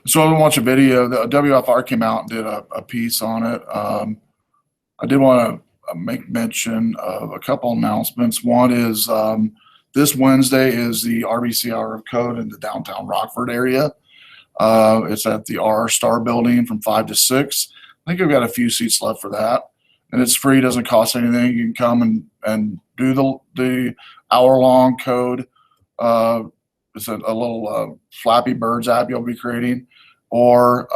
So I watched a video. The WFR came out and did a piece on it. I did want to make mention of a couple announcements. One is this Wednesday is the RBC Hour of Code in the downtown Rockford area. It's at the R Star Building from 5 to 6. I think we've got a few seats left for that, and it's free. Doesn't cost anything. You can come and do the hour-long code. It's a little Flappy Birds app you'll be creating, or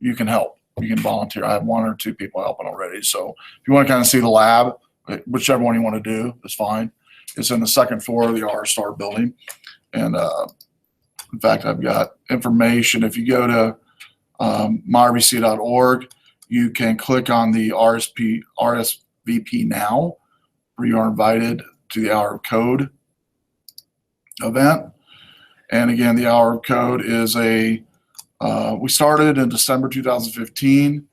you can help. You can volunteer. I have 1 or 2 people helping already. So if you want to kind of see the lab, whichever one you want to do is fine. It's in the second floor of the R Star Building, and in fact, I've got information. If you go to myrbc.org, you can click on the RSVP now, where you are invited to the Hour of Code event. And again, the Hour of Code is we started in December 2015,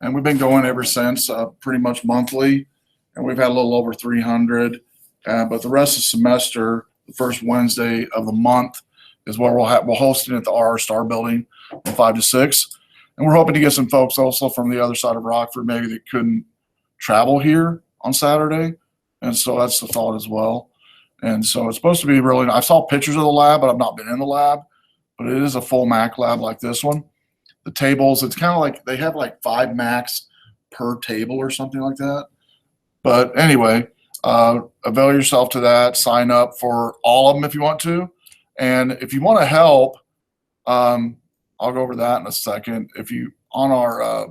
and we've been going ever since, pretty much monthly, and we've had a little over 300. But the rest of the semester, the first Wednesday of the month, is where we'll host it at the R Star Building from 5 to 6. And we're hoping to get some folks also from the other side of Rockford, maybe that couldn't travel here on Saturday. And so that's the thought as well. And so it's supposed to be really, I saw pictures of the lab, but I've not been in the lab. But it is a full Mac lab like this one. The tables, it's kind of like they have like 5 Macs per table or something like that. But anyway, avail yourself to that. Sign up for all of them if you want to. And if you want to help, I'll go over that in a second. If you, on our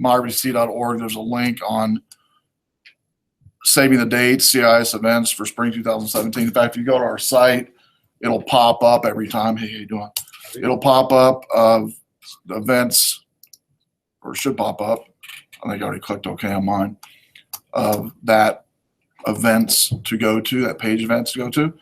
myrbc.org, there's a link on saving the dates, CIS events for spring 2017. In fact, if you go to our site, it'll pop up every time. Hey, how you doing? It'll pop up of events, or should pop up. I think I already clicked OK on mine. That events to go to, that page events to go to.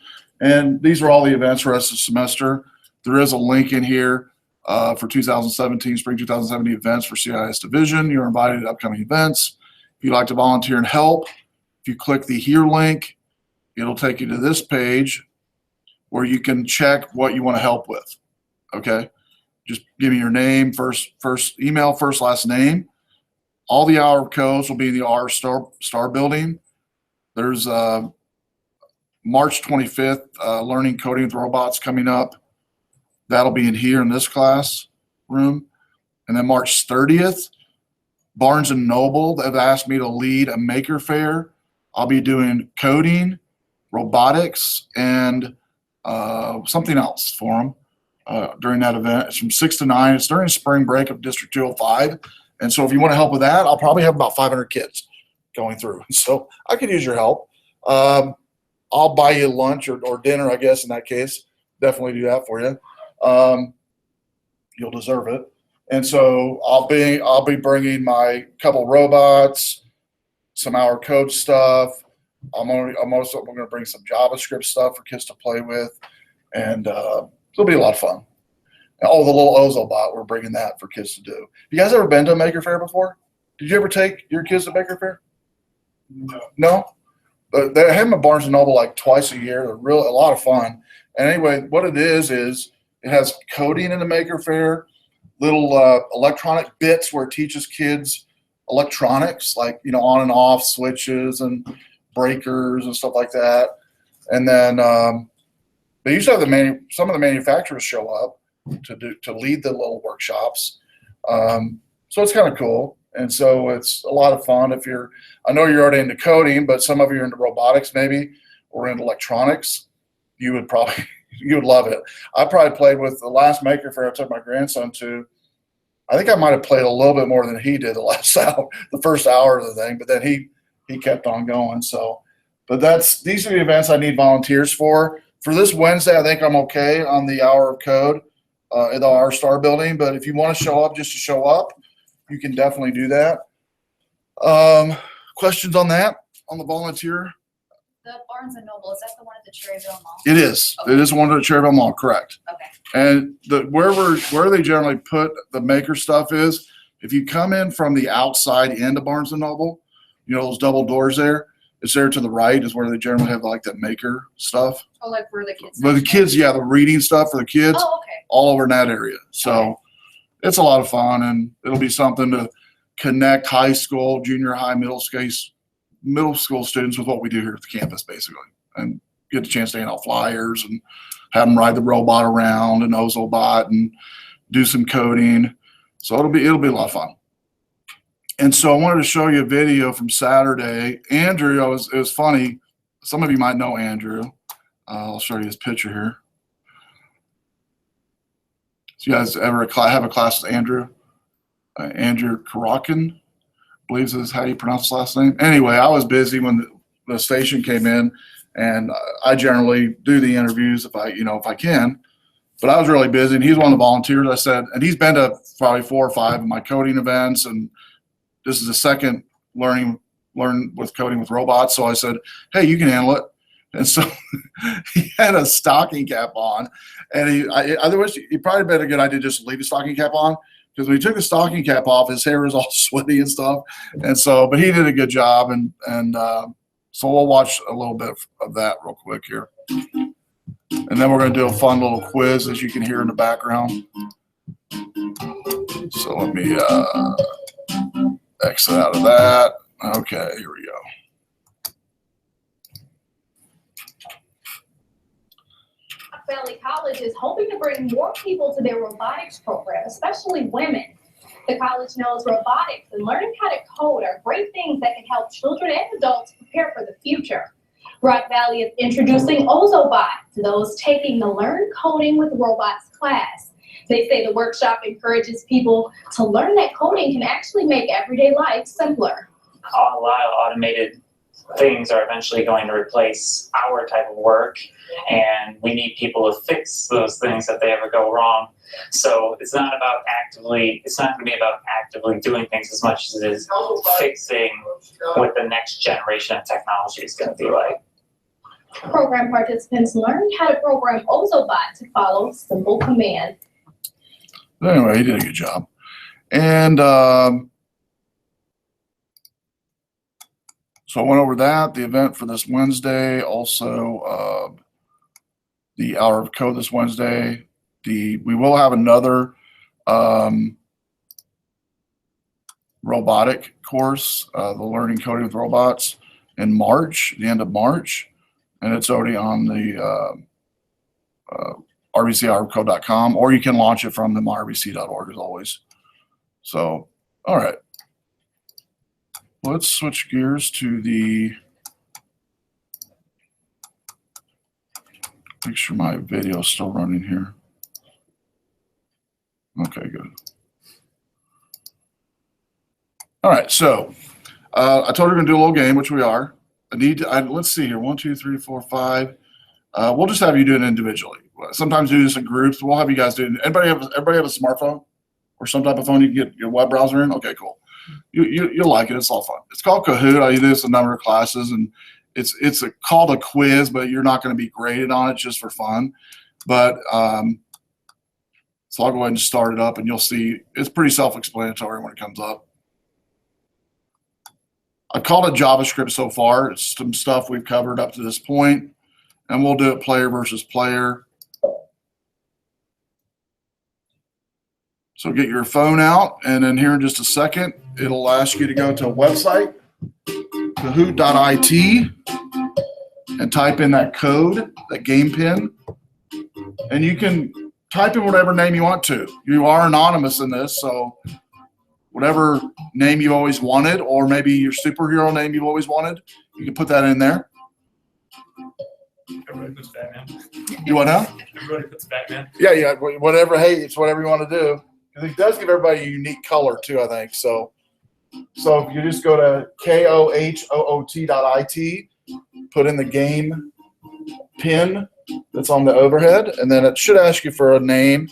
And these are all the events for the rest of the semester. There is a link in here for 2017, spring 2017 events for CIS Division. You're invited to upcoming events. If you'd like to volunteer and help, if you click the Here link, it'll take you to this page where you can check what you want to help with. Okay, just give me your name, first email, first last name. All the Hour of Codes will be in the R Star Building. There's March 25th, Learning Coding with Robots coming up. That'll be in here in this class room. And then March 30th, Barnes & Noble, they've asked me to lead a maker fair. I'll be doing coding, robotics, and something else for them during that event. It's from 6 to 9. It's during spring break of District 205. And so if you want to help with that, I'll probably have about 500 kids going through. So I could use your help. I'll buy you lunch or dinner, I guess, in that case. Definitely do that for you. You'll deserve it. And so I'll be bringing my couple robots, some Hour Code stuff. I'm also going to bring some JavaScript stuff for kids to play with, and it'll be a lot of fun. Oh, the little Ozo bot, we're bringing that for kids to do. You guys ever been to a Maker Fair before? Did you ever take your kids to Maker Fair? No? But they have them at Barnes & Noble like twice a year. They're really a lot of fun. And anyway, what it is it has coding in the Maker Fair, little electronic bits where it teaches kids electronics, like, on and off switches and breakers and stuff like that. And then they usually have some of the manufacturers show up to lead the little workshops. So it's kind of cool. And so it's a lot of fun. I know you're already into coding, but some of you are into robotics maybe, or into electronics. You would love it. I probably played with the last Maker Fair I took my grandson to. I think I might have played a little bit more than he did the last hour, the first hour of the thing, but then he kept on going. So, but these are the events I need volunteers for. For this Wednesday, I think I'm okay on the Hour of Code at the R Star Building. But if you want to show up just to show up, you can definitely do that. Questions on that, on the volunteer? The Barnes & Noble, is that the one at the Cherryville Mall? It is. Okay. It is one at the Cherryville Mall, correct. Okay. And where they generally put the maker stuff is, if you come in from the outside into Barnes & Noble, those double doors there, it's there to the right is where they generally have like the maker stuff. Oh, like where the kids. But the kids, yeah, the reading stuff for the kids. Oh, okay. all over in that area. So it's a lot of fun, and it'll be something to connect high school, junior high, middle school students with what we do here at the campus, basically, and get the chance to hand out flyers and have them ride the robot around and Ozobot and do some coding. So it'll be a lot of fun. And so I wanted to show you a video from Saturday. Andrew, it was funny. Some of you might know Andrew. I'll show you his picture here. So you guys ever have a class with Andrew? Andrew Karakin, I believe is how you pronounce his last name. Anyway, I was busy when the station came in, and I generally do the interviews if I can. But I was really busy, and he's one of the volunteers. I said, and he's been to probably 4 or 5 of my coding events, and this is the second learn with coding with robots. So I said, hey, you can handle it. And so he had a stocking cap on, and I wish he probably been a good idea just to leave the stocking cap on, because when he took the stocking cap off, his hair was all sweaty and stuff. And so, but he did a good job, and so we'll watch a little bit of that real quick here. And then we're going to do a fun little quiz, as you can hear in the background. So let me exit out of that. Okay, here we go. Valley College is hoping to bring more people to their robotics program, especially women. The college knows robotics and learning how to code are great things that can help children and adults prepare for the future. Rock Valley is introducing Ozobot to those taking the Learn Coding with Robots class. They say the workshop encourages people to learn that coding can actually make everyday life simpler. A lot of automated things are eventually going to replace our type of work, and we need people to fix those things if they ever go wrong. So it's not going to be about actively doing things as much as it is fixing what the next generation of technology is going to be like. Program participants learned how to program Ozobot to follow simple command. Anyway, he did a good job. And so I went over that, the event for this Wednesday, also the Hour of Code this Wednesday. We will have another robotic course, the Learning Coding with Robots, in March, the end of March. And it's already on the rbchourofcode.com, or you can launch it from the myrbc.org as always. So, all right. Let's switch gears to make sure my video is still running here. Okay, good. All right, so I told you we're gonna do a little game, which we are. Let's see here, 1, 2, 3, 4, 5. We'll just have you do it individually. Sometimes do this in groups. We'll have you guys do it. Everybody have a smartphone or some type of phone you can get your web browser in? Okay, cool. You'll like it. It's all fun. It's called Kahoot. I do this a number of classes, and it's called a quiz, but you're not going to be graded on it, just for fun. But so I'll go ahead and start it up, and you'll see it's pretty self-explanatory when it comes up. I've called it JavaScript so far. It's some stuff we've covered up to this point, and we'll do it player versus player. So get your phone out, and then here in just a second, it'll ask you to go to a website, kahoot.it, and type in that code, that game pin, and you can type in whatever name you want to. You are anonymous in this, so whatever name you always wanted, or maybe your superhero name you've always wanted, you can put that in there. Everybody puts Batman. You want to? Everybody puts Batman. Yeah, whatever. Hey, it's whatever you want to do. It does give everybody a unique color too, I think. So if you just go to kahoot.it, put in the game pin that's on the overhead, and then it should ask you for a name.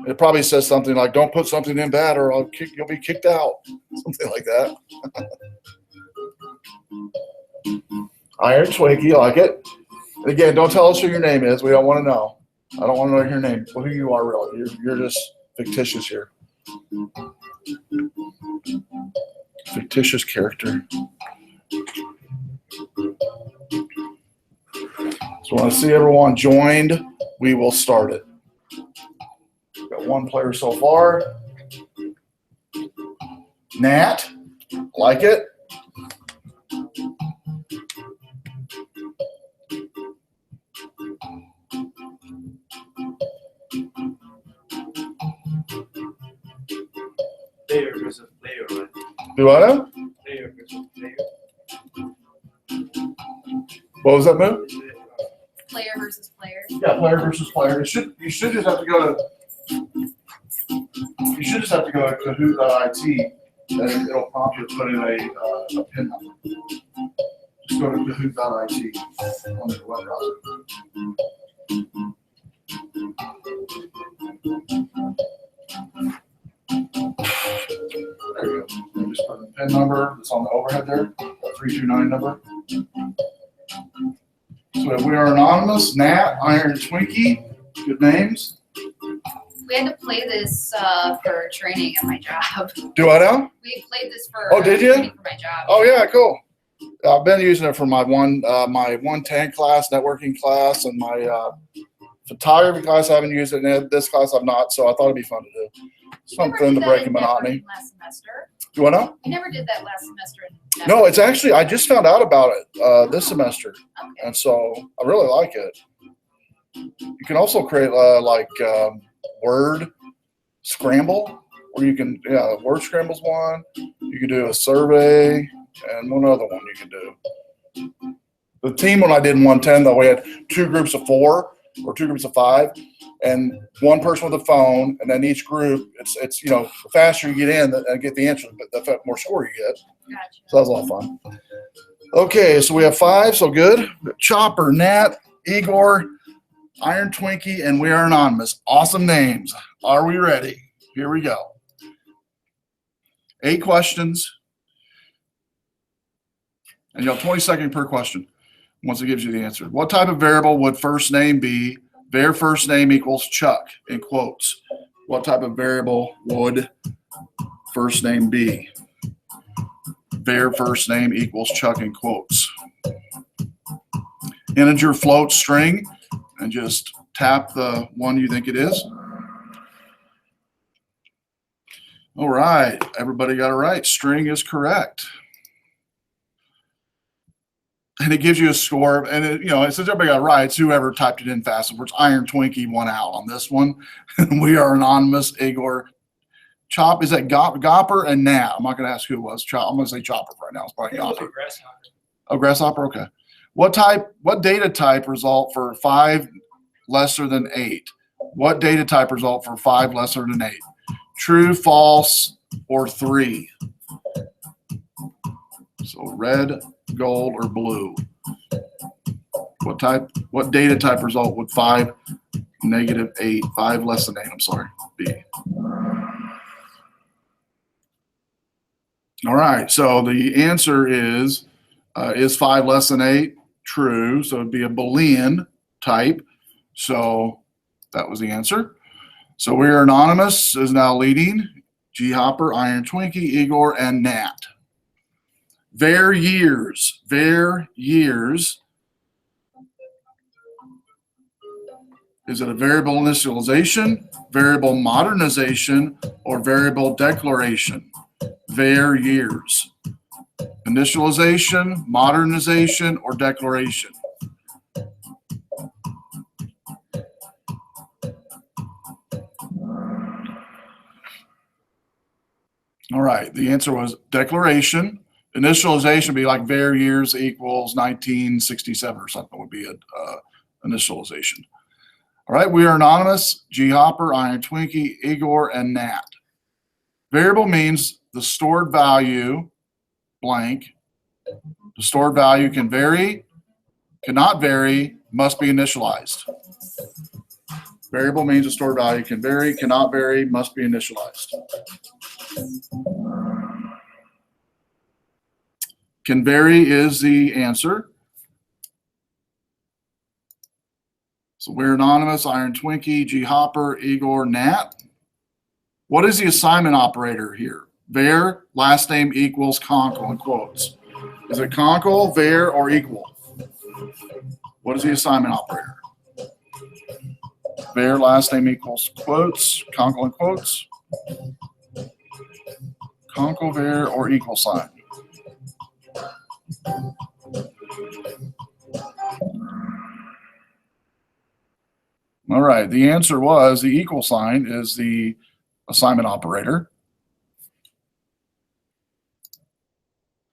It probably says something like, "Don't put something in bad, or you'll be kicked out," something like that. Iron Twinkie, you like it? And again, don't tell us who your name is. We don't want to know. I don't want to know your name. Well, who you are really. You're just fictitious here. Fictitious character. So when I see everyone joined, we will start it. one player so far. Nat, like it. Player versus player, right? Do I know? Player versus player. What was that move? Player versus player. Yeah, player versus player. You should just have to go to Kahoot.it, and it'll prompt you to put in a PIN number. Just go to Kahoot.it on the web browser. There you go. Just put in the PIN number that's on the overhead there, the 329 number. So we are anonymous, Nat, Iron Twinkie, good names. We had to play this for training at my job. Do I know? We played this for Oh, did you? training for my job. Oh yeah, cool. I've been using it for my 110 class, networking class, and my photography class. I haven't used it in this class. I've not, so I thought it'd be fun to do. You never Something did to that break in the monotony. networking last semester. Do I know? You never did that last semester. In No, it's actually, I just found out about it this semester, okay. and so I really like it. You can also create word scramble, where you can, word scramble's one. You can do a survey, and one other one you can do. The team when I did in 110, though, we had 2 groups of 4 or 2 groups of 5, and one person with a phone, and then each group, it's the faster you get in and get the answer, but the more score you get. Gotcha. So that was a lot of fun. Okay, so we have 5, so good. Chopper, Nat, Igor, Iron Twinkie, and we are anonymous. Awesome names. Are we ready? Here we go. 8 questions. And you have 20 seconds per question once it gives you the answer. What type of variable would first name be? Their first name equals Chuck, in quotes. What type of variable would first name be? Their first name equals Chuck, in quotes. Integer, float, string, and just tap the one you think it is. All right, everybody got it right. String is correct. And it gives you a score, and since everybody got it right, it's whoever typed it in fast. Of course, Iron Twinkie won out on this one. We are anonymous. Igor, Chop, is that Gopper and Nat? I'm not going to ask who it was. Chop, I'm going to say Chopper right now. It's probably Gopper. Oh, Grasshopper. Okay. What data type result for 5 lesser than 8? What data type result for 5 lesser than 8? True, false, or 3? So red, gold, or blue. What data type result would 5 negative 8, 5 less than 8, I'm sorry, be? All right, so the answer is 5 less than 8? True, so it'd be a Boolean type. So that was the answer. So we are anonymous is now leading. G Hopper, Iron Twinkie, Igor, and Nat. Var years. Is it a variable initialization, variable modernization, or variable declaration? Var years. Initialization, modernization, or declaration? All right, the answer was declaration. Initialization would be like var years equals 1967 or something would be a initialization. All right, we are anonymous. G Hopper, Iron Twinkie, Igor, and Nat. Variable means the stored value blank. The stored value can vary, cannot vary, must be initialized. Variable means the stored value can vary, cannot vary, must be initialized. Can vary is the answer. So we're anonymous, Iron Twinkie, G Hopper, Igor, Nat. What is the assignment operator here? Var, last name equals concal in quotes. Is it concal, var, or equal? What is the assignment operator? var last name equals quotes, concal quotes, concal var or equal sign. All right, the answer was the equal sign is the assignment operator.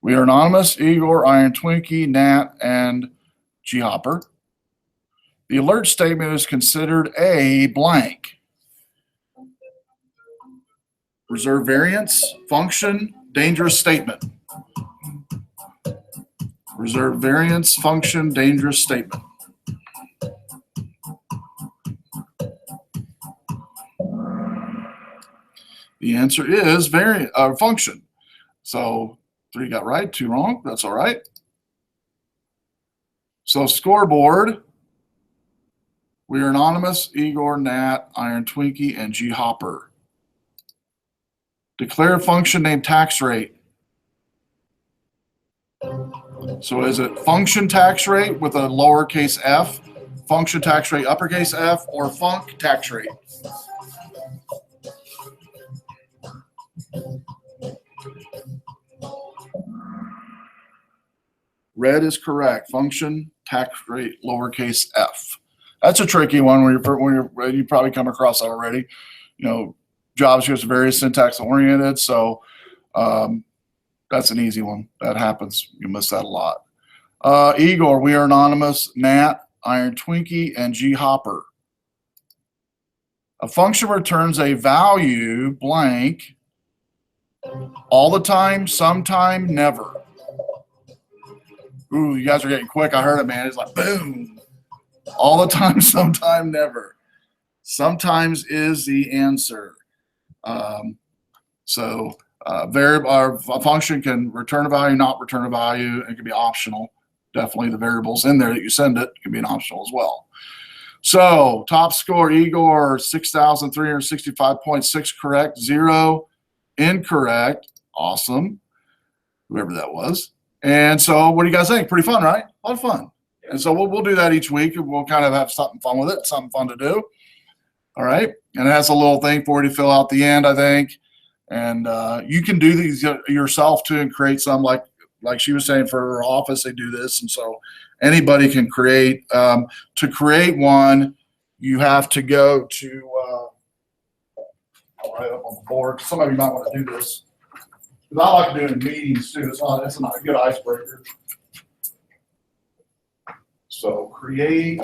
We are anonymous, Igor, Iron Twinkie, Nat, and G Hopper. The alert statement is considered a blank. Reserve variance, function, dangerous statement. Reserve variance, function, dangerous statement. The answer is function. So 3 got right, 2 wrong. That's all right. So scoreboard, we are anonymous, Igor, Nat, Iron Twinkie, and G Hopper. Declare a function named tax rate. So is it function tax rate with a lowercase f, function tax rate uppercase F, or func tax rate? Red is correct. Function tax rate lowercase f. That's a tricky one when you probably come across that already. You know, JavaScript is very syntax oriented, so that's an easy one. That happens. You miss that a lot. Igor, we are anonymous, Nat, Iron Twinkie, and G Hopper. A function returns a value blank all the time, sometime, never. Ooh, you guys are getting quick. I heard it, man. It's like boom. All the time, sometime, never. Sometimes is the answer. A function can return a value, not return a value. It can be optional. Definitely the variables in there that you send it can be an optional as well. So top score, Igor, 6,365.6 correct, 0 incorrect. Awesome. Whoever that was. And so what do you guys think? Pretty fun, right? A lot of fun. And so we'll do that each week. And we'll kind of have something fun with it, something fun to do. All right. And it has a little thing for you to fill out the end, I think. And you can do these yourself too and create some like she was saying for her office, they do this. And so anybody can create. To create one, you have to go to, right up on the board. Some of you might want to do this. Because I like doing it in meetings too. It's not a good icebreaker. So create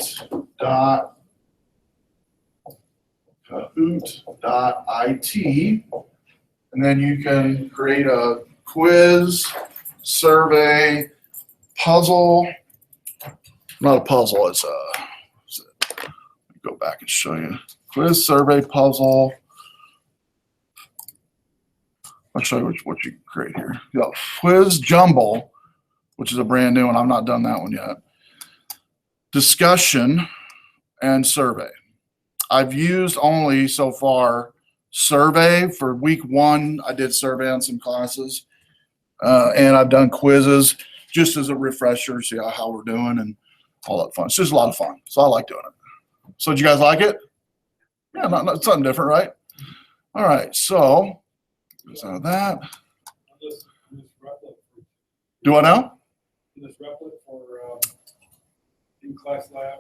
dot kahoot.it, and then you can create a quiz, survey, puzzle. Not a puzzle, it's let me go back and show you. Quiz, survey, puzzle. I'll show you what you can create here. You got quiz jumble, which is a brand new one. I've not done that one yet. Discussion and survey. I've used only so far survey. For week 1, I did survey on some classes, and I've done quizzes just as a refresher, see how we're doing and all that fun. It's just a lot of fun, so I like doing it. So did you guys like it? Yeah, not something different, right? All right, so out of that. Do I know? This replit for in-class lab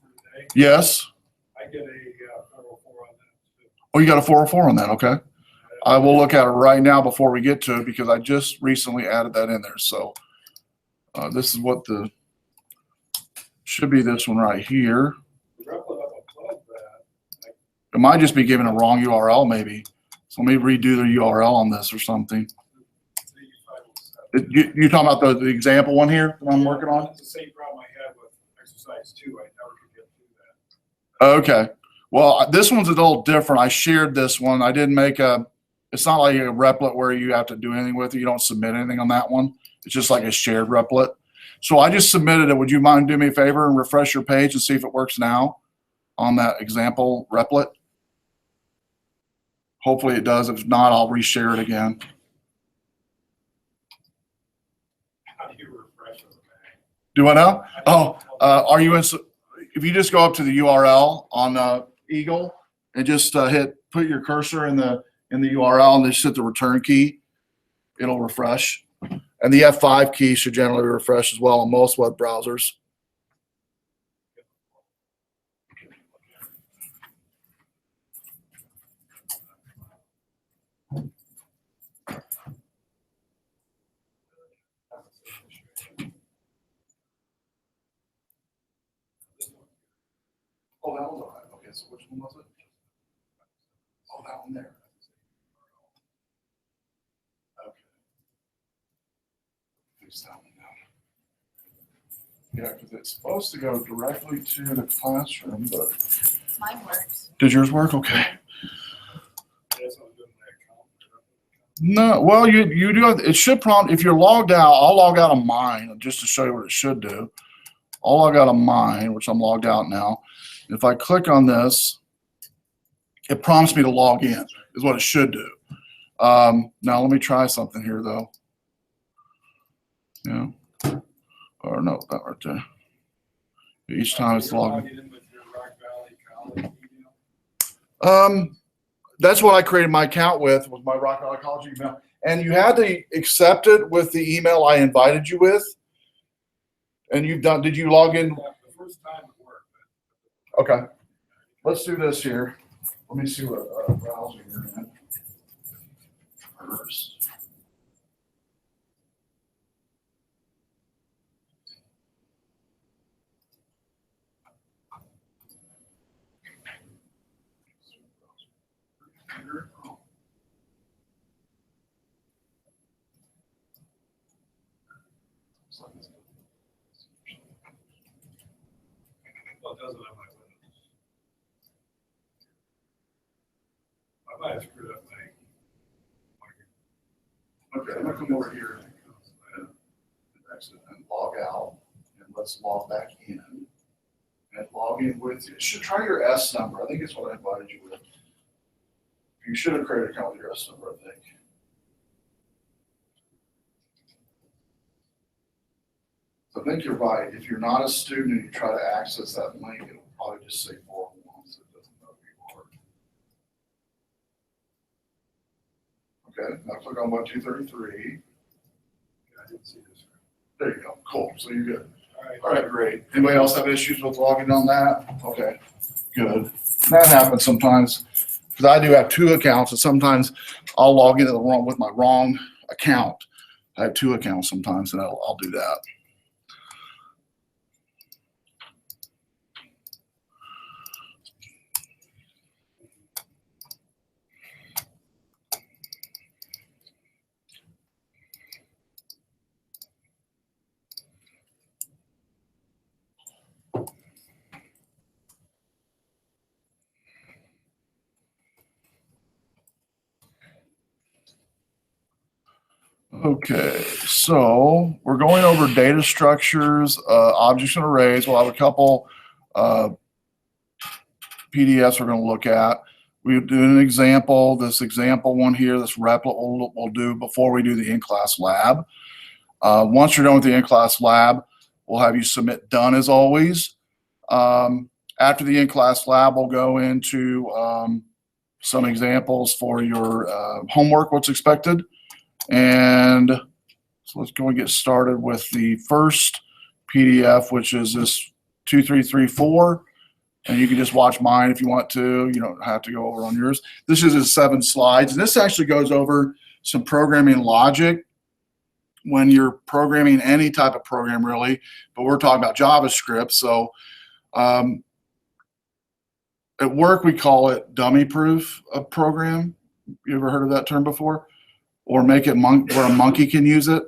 for today. Yes. I get a 404 on that too. Oh, you got a 404 on that, okay. I will look at it right now before we get to it because I just recently added that in there. So this is what should be this one right here. The replit up above that. It might just be giving a wrong URL maybe. So let me redo the URL on this or something. You talking about the example one here that I'm working on? That's the same problem I had with exercise 2. I never could get through that. Okay. Well, this one's a little different. I shared this one. I didn't make it's not like a replit where you have to do anything with it. You don't submit anything on that one. It's just like a shared replit. So I just submitted it. Would you mind doing me a favor and refresh your page and see if it works now on that example replit? Hopefully it does. If not, I'll reshare it again. How do you refresh it? Do I know? Oh, are you in? If you just go up to the URL on eagle and just put your cursor in the URL and just hit the return key. It'll refresh. And the F5 key should generally refresh as well on most web browsers. Oh, that was all right. Okay, so which one was it? Oh, that one there. Okay. Fix that one now. Yeah, because it's supposed to go directly to the classroom, but Mine works. did yours work? Okay. That's not doing my account. No, well, you do have, it should prompt, if you're logged out, I'll log out of mine just to show you what it should do. I'll log out of mine, which I'm logged out now. If I click on this, it prompts me to log in, is what it should do. Now let me try something here though. Yeah. Or no, that right there. Each time it's logging. You're logging in with your Rock Valley College email? That's what I created my account with, was my Rock Valley College email. And you had to accept it with the email I invited you with. And you've done, did you log in? Yeah, the first time it worked. Okay. Let's do this here. Let me see what browser you're in. First. Well, it doesn't have my Windows. I might have screwed up my. Okay, I'm gonna come over here and exit and log out, and let's log back in. And log in with you. Should try your S number. I think it's what I invited you with. You should have created an account with your S number, I think. So I think you're right. If you're not a student and you try to access that link, it'll probably just say 401, so it doesn't know who you are. Okay, now click on Web233. I didn't see this. There you go. Cool. So you're good. All right. All right, great. Anybody else have issues with logging on that? Okay, good. That happens sometimes, because I do have two accounts, and sometimes I'll log into with my wrong account. I have two accounts sometimes, and I'll do that. Okay, so we're going over data structures, objects and arrays. We'll have a couple PDFs we're going to look at. We do an example. This example one here, this replit we'll do before we do the in-class lab. Once you're done with the in-class lab, we'll have you submit done as always. After the in-class lab, we'll go into some examples for your homework, what's expected. And so let's go and get started with the first PDF, which is this 2334. And you can just watch mine if you want to. You don't have to go over on yours. This is in 7 slides. And this actually goes over some programming logic when you're programming any type of program, really. But we're talking about JavaScript. So at work, we call it dummy-proof program. You ever heard of that term before? Or make it where a monkey can use it.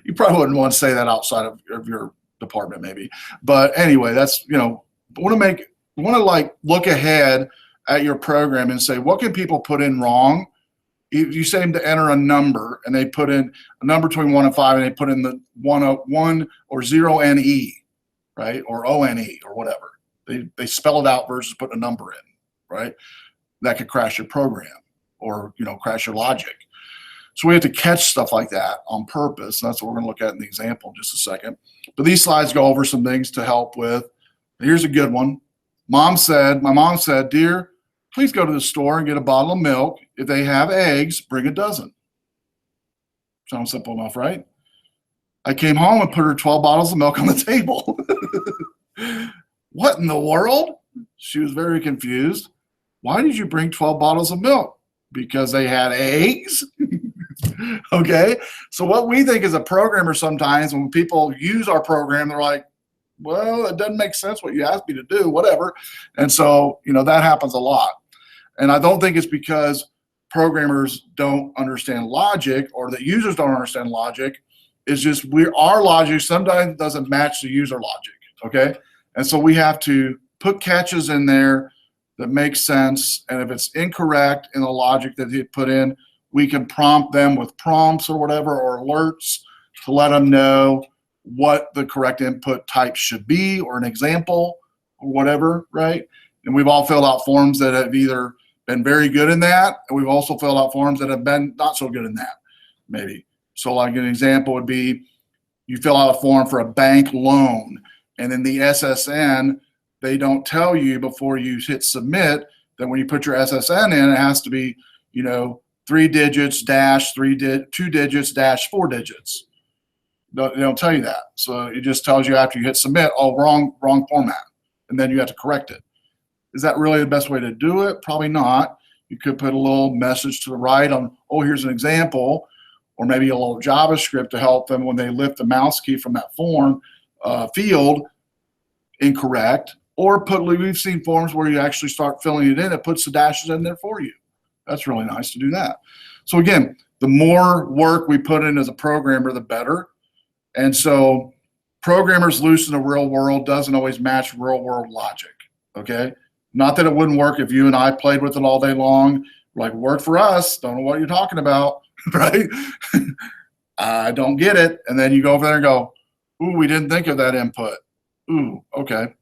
You probably wouldn't want to say that outside of your department, maybe. But anyway, that's, you know, want to like look ahead at your program and say, what can people put in wrong? If you say them to enter a number and they put in a number between 1 and 5 and they put in the 1 or 0 NE, right? Or ONE or whatever. They spell it out versus putting a number in, right? That could crash your program, or, you know, crash your logic. So we have to catch stuff like that on purpose. And that's what we're going to look at in the example in just a second. But these slides go over some things to help with. Here's a good one. my mom said, dear, please go to the store and get a bottle of milk. If they have eggs, bring a dozen. Sounds simple enough, right? I came home and put her 12 bottles of milk on the table. What in the world? She was very confused. Why did you bring 12 bottles of milk? Because they had eggs? Okay. So what we think as a programmer sometimes when people use our program, they're like, well, it doesn't make sense what you asked me to do, whatever. And so, that happens a lot. And I don't think it's because programmers don't understand logic or that users don't understand logic. It's just our logic sometimes doesn't match the user logic. Okay. And so we have to put catches in there that make sense. And if it's incorrect in the logic that he put in, we can prompt them with prompts or whatever, or alerts to let them know what the correct input type should be, or an example or whatever, right? And we've all filled out forms that have either been very good in that, and we've also filled out forms that have been not so good in that, maybe. So like an example would be, you fill out a form for a bank loan, and in the SSN, they don't tell you before you hit submit that when you put your SSN in, it has to be, 3 digits dash 2 digits dash 4 digits. They don't tell you that. So it just tells you after you hit submit, oh, wrong format. And then you have to correct it. Is that really the best way to do it? Probably not. You could put a little message to the right on, oh, here's an example, or maybe a little JavaScript to help them when they lift the mouse key from that form field incorrect. Or we've seen forms where you actually start filling it in, it puts the dashes in there for you. That's really nice to do that. So again, the more work we put in as a programmer, the better. And so programmers loose in the real world doesn't always match real world logic, okay? Not that it wouldn't work if you and I played with it all day long, like work for us, don't know what you're talking about, right? I don't get it. And then you go over there and go, ooh, we didn't think of that input. Ooh, okay.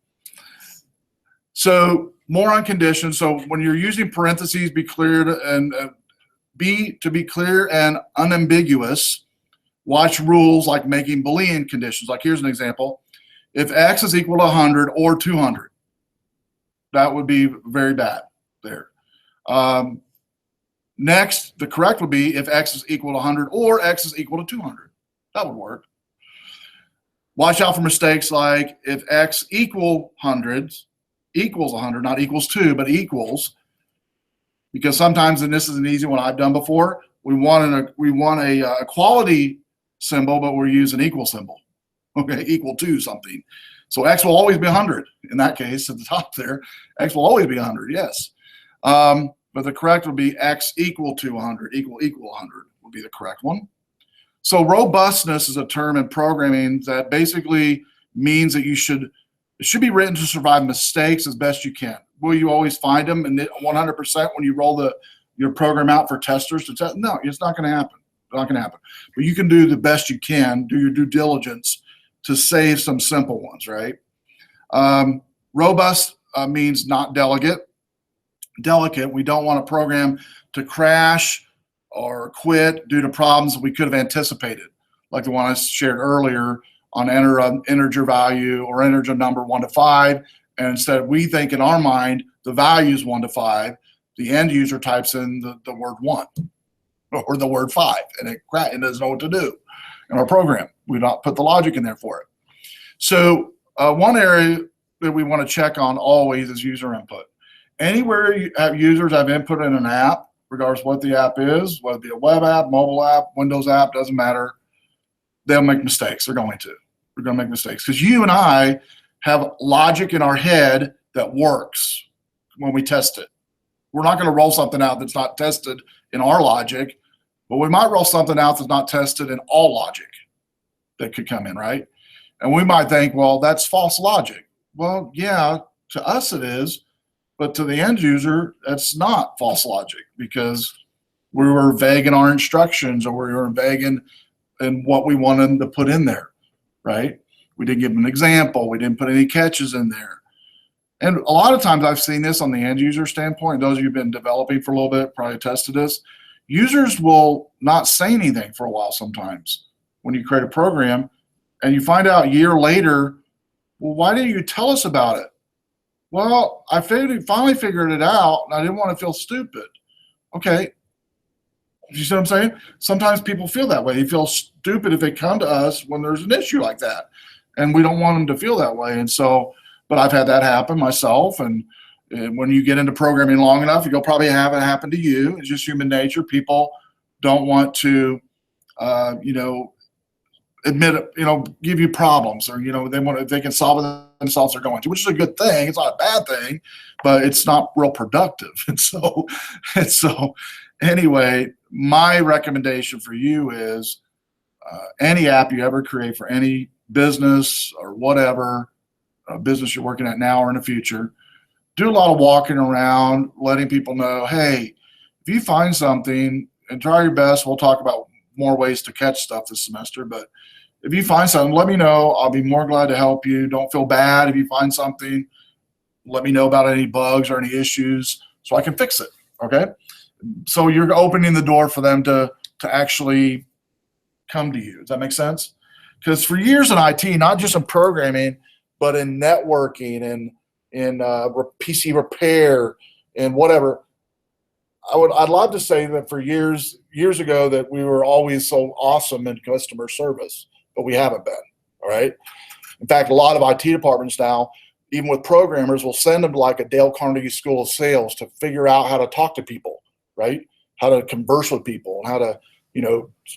So more on conditions. So when you're using parentheses, be clear to be clear and unambiguous. Watch rules like making Boolean conditions. Like here's an example. If X is equal to 100 or 200, that would be very bad there. Next, the correct would be if X is equal to 100 or X is equal to 200. That would work. Watch out for mistakes like if X equals 100, not equals 2, but equals, because sometimes, and this is an easy one I've done before, we want a equality symbol, but we're using equal symbol, okay, equal to something. So X will always be 100 in that case at the top there. X will always be 100, yes. But the correct would be X equal to 100, equal 100 would be the correct one. So robustness is a term in programming that basically means that it should be written to survive mistakes as best you can. Will you always find them and 100% when you roll your program out for testers to test? No, it's not going to happen. Not going to happen. But you can do the best you can, do your due diligence to save some simple ones, right? Robust means not delicate. We don't want a program to crash or quit due to problems we could have anticipated, like the one I shared earlier on enter an integer value or enter a number 1 to 5, and instead we think in our mind the value is 1 to 5, the end user types in the word 1 or the word 5, and it doesn't know what to do in our program. We don't put the logic in there for it. So one area that we want to check on always is user input. Anywhere you have users have input in an app, regardless of what the app is, whether it be a web app, mobile app, Windows app, doesn't matter, they'll make mistakes. They're going to make mistakes because you and I have logic in our head that works when we test it. We're not going to roll something out that's not tested in our logic, but we might roll something out that's not tested in all logic that could come in, right? And we might think, well, that's false logic. Well, yeah, to us it is, but to the end user, that's not false logic because we were vague in our instructions or we were vague in what we wanted to put in there, right? We didn't give them an example. We didn't put any catches in there. And a lot of times I've seen this on the end user standpoint. Those of you who've been developing for a little bit probably tested this. Users will not say anything for a while sometimes when you create a program and you find out a year later, well, why didn't you tell us about it? Well, I finally figured it out, and I didn't want to feel stupid. Okay. You see what I'm saying? Sometimes people feel that way. They feel stupid if they come to us when there's an issue like that. And we don't want them to feel that way. And so, but I've had that happen myself. And when you get into programming long enough, you'll probably have it happen to you. It's just human nature. People don't want to, admit it, give you problems, or, if they can solve it themselves, they're going to, which is a good thing. It's not a bad thing, but it's not real productive. And so anyway, my recommendation for you is any app you ever create for any business or whatever business you're working at now or in the future, do a lot of walking around, letting people know, hey, if you find something, and try your best, we'll talk about more ways to catch stuff this semester, but if you find something, let me know. I'll be more glad to help you. Don't feel bad if you find something. Let me know about any bugs or any issues so I can fix it, okay? So you're opening the door for them to actually come to you. Does that make sense? Because for years in IT, not just in programming, but in networking and in PC repair and whatever, I'd love to say that for years ago that we were always so awesome in customer service, but we haven't been, all right? In fact, a lot of IT departments now, even with programmers, will send them to like a Dale Carnegie School of Sales to figure out how to talk to people, right? How to converse with people and how to,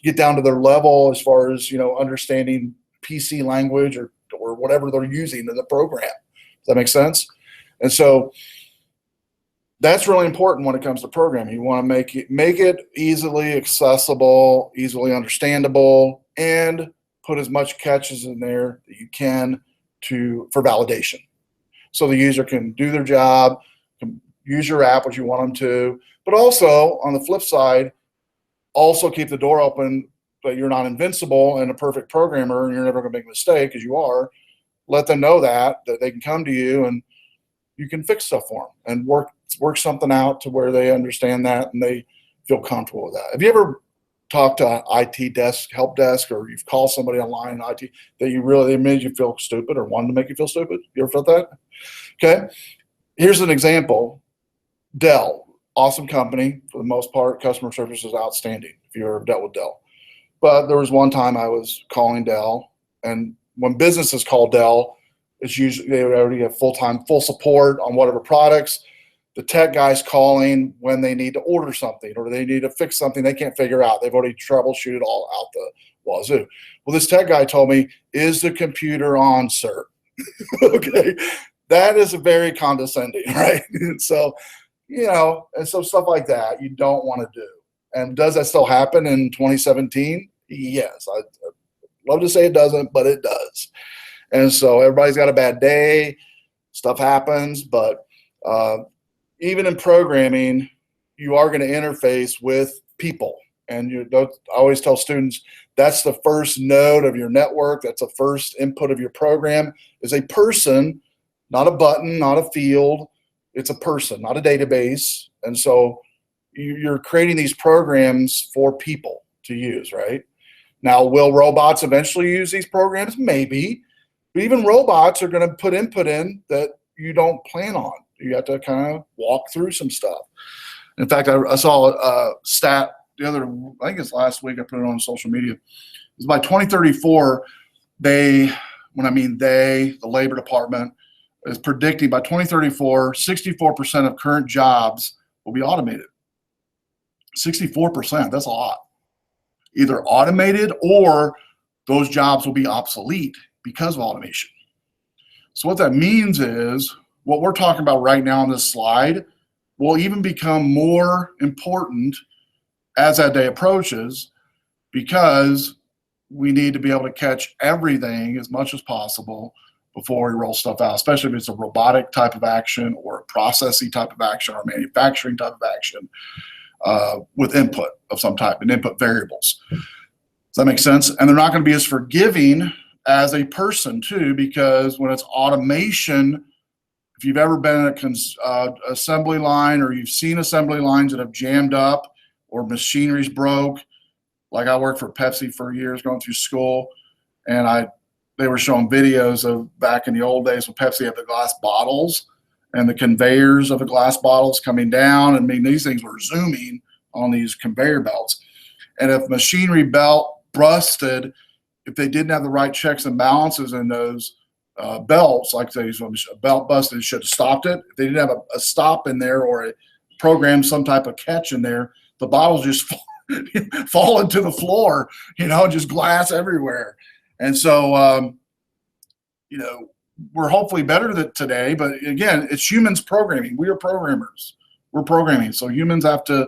get down to their level as far as, understanding PC language or whatever they're using in the program. Does that make sense? And so that's really important when it comes to programming. You want to make it easily accessible, easily understandable, and put as much catches in there that you can for validation. So the user can do their job, can use your app what you want them to, but also on the flip side, also keep the door open that you're not invincible and a perfect programmer and you're never going to make a mistake, because you are. Let them know that they can come to you and you can fix stuff for them and work something out to where they understand that and they feel comfortable with that. Have you ever talked to IT help desk, or you've called somebody online in IT that they made you feel stupid or wanted to make you feel stupid? You ever felt that? Okay. Here's an example. Dell, awesome company for the most part. Customer service is outstanding if you ever dealt with Dell. But there was one time I was calling Dell, and when businesses call Dell, it's usually they already have full support on whatever products. The tech guy's calling when they need to order something or they need to fix something they can't figure out. They've already troubleshooted all out the wazoo. Well, this tech guy told me, "Is the computer on, sir?" Okay, that is very condescending, right? And so, and so stuff like that you don't want to do. And does that still happen in 2017? Yes, I'd love to say it doesn't, but it does. And so everybody's got a bad day. Stuff happens, but even in programming, you are going to interface with people. And I always tell students, that's the first node of your network. That's the first input of your program is a person, not a button, not a field. It's a person, not a database. And so you're creating these programs for people to use, right? Now, will robots eventually use these programs? Maybe. But even robots are going to put input in that you don't plan on. You have to kind of walk through some stuff. In fact, I saw a stat I think it's last week, I put it on social media. It's by 2034, the Labor Department is predicting by 2034, 64% of current jobs will be automated. 64%, that's a lot. Either automated or those jobs will be obsolete because of automation. So what that means is what we're talking about right now on this slide will even become more important as that day approaches, because we need to be able to catch everything as much as possible before we roll stuff out, especially if it's a robotic type of action or a processing type of action or manufacturing type of action with input of some type and input variables. Does that make sense? And they're not going to be as forgiving as a person too, because when it's automation, if you've ever been in an assembly line or you've seen assembly lines that have jammed up or machinery's broke, like I worked for Pepsi for years going through school, and they were showing videos of back in the old days when Pepsi had the glass bottles, and the conveyors of the glass bottles coming down. I mean, these things were zooming on these conveyor belts. And if machinery belt busted, if they didn't have the right checks and balances in those belts, like say a belt busted, it should have stopped it. If they didn't have a stop in there or a program, some type of catch in there, the bottles just fall into the floor, just glass everywhere. And so, we're hopefully better today, but again, it's humans programming. We are programmers. We're programming. So humans have to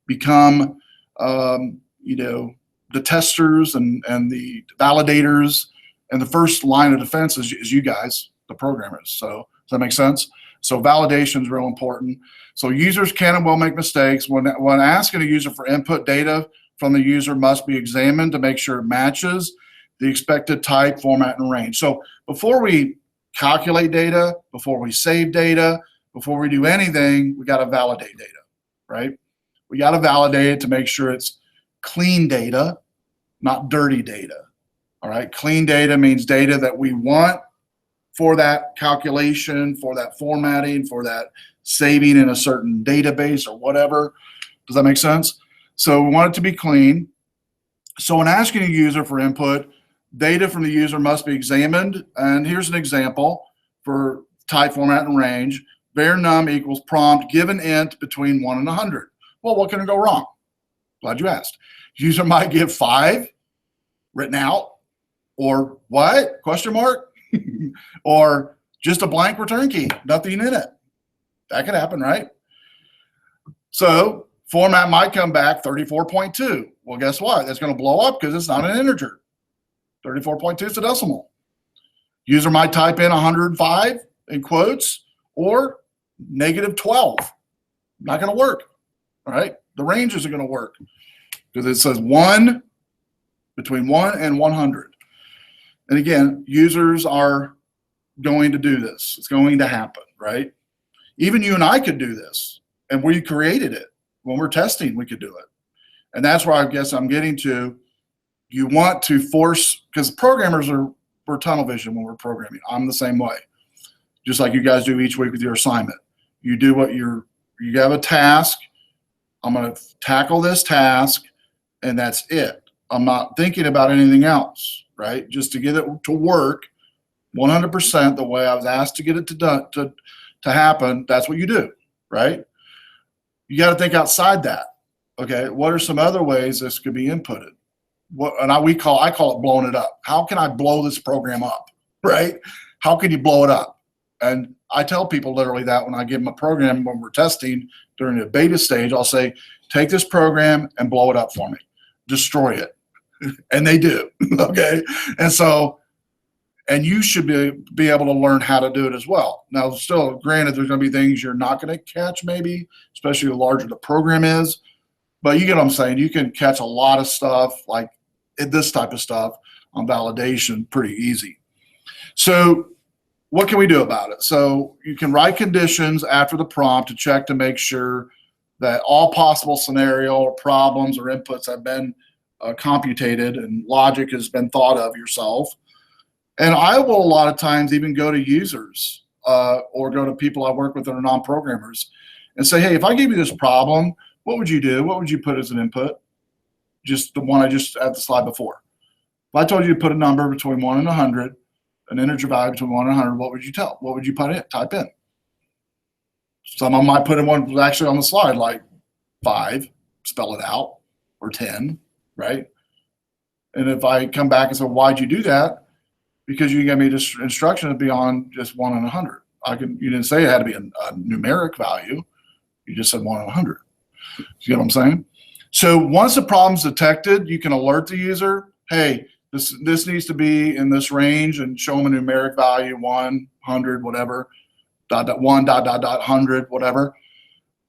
become, the testers and the validators, and the first line of defense is you guys, the programmers. So does that make sense? So validation is real important. So users can and will make mistakes. When asking a user for input, data from the user must be examined to make sure it matches the expected type, format, and range. So before we calculate data, before we save data, before we do anything, we got to validate data, right? We got to validate it to make sure it's clean data, not dirty data. All right, clean data means data that we want for that calculation, for that formatting, for that saving in a certain database or whatever. Does that make sense? So we want it to be clean. So when asking a user for input, data from the user must be examined. And here's an example for type, format, and range. Var num equals prompt, give an int between 1 and 100. Well, what can go wrong? Glad you asked. User might give 5 written out, or what? Question mark? Or just a blank return key, nothing in it. That could happen, right? So format might come back 34.2. Well, guess what? That's going to blow up because it's not an integer. 34.2 is a decimal. User might type in 105 in quotes or -12. Not going to work, all right? The range isn't going to work because it says between 1 and 100. And again, users are going to do this. It's going to happen, right? Even you and I could do this, and we created it. When we're testing, we could do it. And that's where I guess I'm getting to. You want to force, because programmers we're tunnel vision when we're programming. I'm the same way. Just like you guys do each week with your assignment. You do what you have a task. I'm going to tackle this task, and that's it. I'm not thinking about anything else, right? Just to get it to work 100% the way I was asked to get it to happen. That's what you do, right? You got to think outside that. Okay, what are some other ways this could be inputted? I call it blowing it up. How can I blow this program up, right? How can you blow it up? And I tell people literally that when I give them a program when we're testing during the beta stage, I'll say, take this program and blow it up for me. Destroy it. And they do, okay? And so, and you should be able to learn how to do it as well. Now, still, granted, there's going to be things you're not going to catch maybe, especially the larger the program is. But you get what I'm saying. You can catch a lot of stuff, like this type of stuff, on validation pretty easy. So what can we do about it? So you can write conditions after the prompt to check to make sure that all possible scenario or problems or inputs have been computated and logic has been thought of yourself. And I will a lot of times even go to users or go to people I work with that are non-programmers and say, hey, if I gave you this problem, what would you do? What would you put as an input? Just the one I just had the slide before. If I told you to put a number between 1 and 100, an integer value between 1 and 100, what would you type in? Some of them might put in one was actually on the slide, like 5, spell it out, or 10, right? And if I come back and say, why'd you do that? Because you gave me this instruction beyond just 1 and 100. You didn't say it had to be a numeric value. You just said 1 and 100. You get what I'm saying? So once the problem's detected, you can alert the user, hey, this needs to be in this range, and show them a numeric value, 100, whatever, .1, .100, whatever.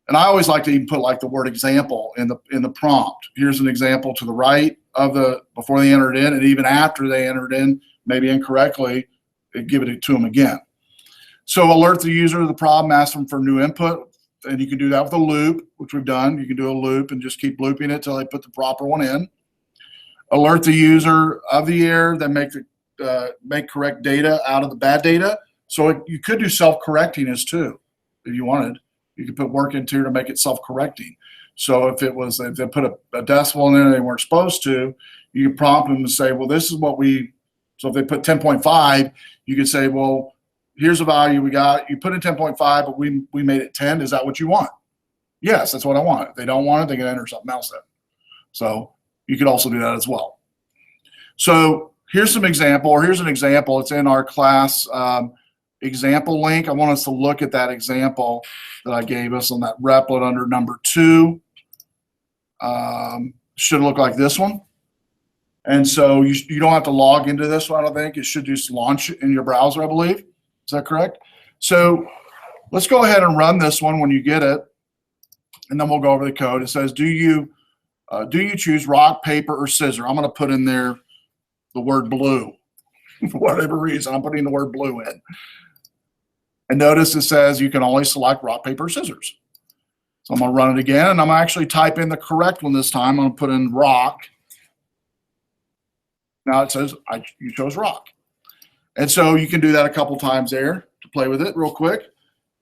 And I always like to even put like the word example in the prompt. Here's an example to the right of before they enter it in, and even after they enter it in, maybe incorrectly, give it to them again. So alert the user of the problem, ask them for new input. And you can do that with a loop, which we've done. You can do a loop and just keep looping it till they put the proper one in. Alert the user of the error, then make correct data out of the bad data. So you could do self-correcting as too, if you wanted. You could put work into here to make it self-correcting. So if they put a decimal in there they weren't supposed to, you could prompt them to say, well, this is what so if they put 10.5, you could say, well, here's a value we got. You put in 10.5, but we made it 10. Is that what you want? Yes, that's what I want. If they don't want it, they can enter something else in. So you could also do that as well. So here's an example. It's in our class example link. I want us to look at that example that I gave us on that replit under number 2. Should look like this one. And so you don't have to log into this one, I don't think. It should just launch in your browser, I believe. Is that correct? So let's go ahead and run this one when you get it, and then we'll go over the code. It says, do you choose rock, paper, or scissor? I'm going to put in there the word blue. For whatever reason, I'm putting the word blue in. And notice it says you can only select rock, paper, or scissors. So I'm going to run it again, and I'm going to actually type in the correct one this time. I'm going to put in rock. Now it says you chose rock. And so you can do that a couple times there to play with it real quick.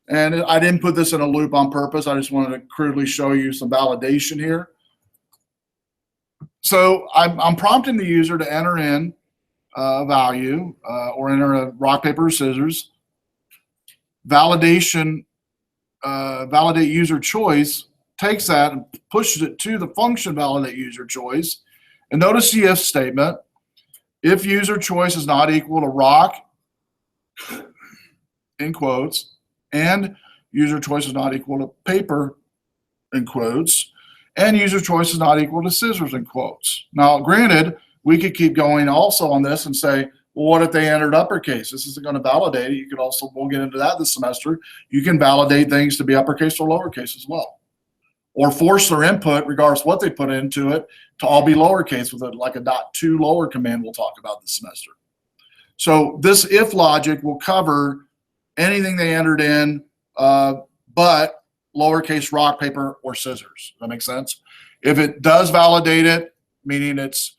And I didn't put this in a loop on purpose. I just wanted to crudely show you some validation here. So I'm prompting the user to enter in a value or enter a rock, paper, or scissors. Validate user choice takes that and pushes it to the function validate user choice. And notice the if statement. If user choice is not equal to rock, in quotes, and user choice is not equal to paper, in quotes, and user choice is not equal to scissors, in quotes. Now, granted, we could keep going also on this and say, well, what if they entered uppercase? This isn't going to validate it. You could also, we'll get into that this semester. You can validate things to be uppercase or lowercase as well. Or force their input, regardless of what they put into it, to all be lowercase with like a .2 lower command we'll talk about this semester. So this if logic will cover anything they entered in, but lowercase rock, paper, or scissors. Does that make sense? If it does validate it, meaning it's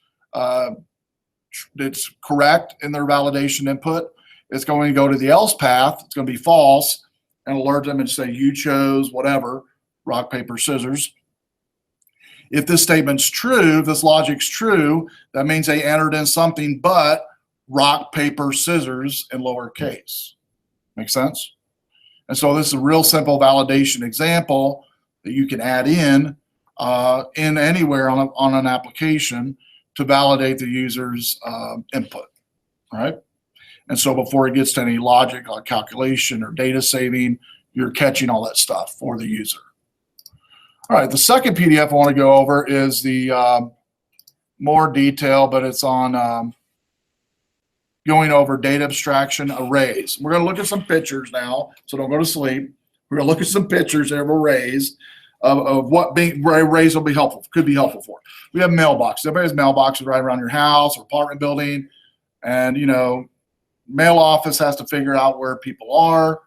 correct in their validation input, it's going to go to the else path. It's going to be false and alert them and say you chose whatever, rock, paper, scissors. If this statement's true, if this logic's true, that means they entered in something but rock, paper, scissors in lowercase. Make sense? And so this is a real simple validation example that you can add in anywhere on an application to validate the user's input. All right? And so before it gets to any logic or calculation or data saving, you're catching all that stuff for the user. All right, the second PDF I want to go over is the more detail, but it's on going over data abstraction arrays. We're going to look at some pictures now, so don't go to sleep. We're going to look at some pictures there of arrays of what arrays will be helpful, could be helpful for. We have mailboxes. Everybody has mailboxes right around your house or apartment building, and mail office has to figure out where people are.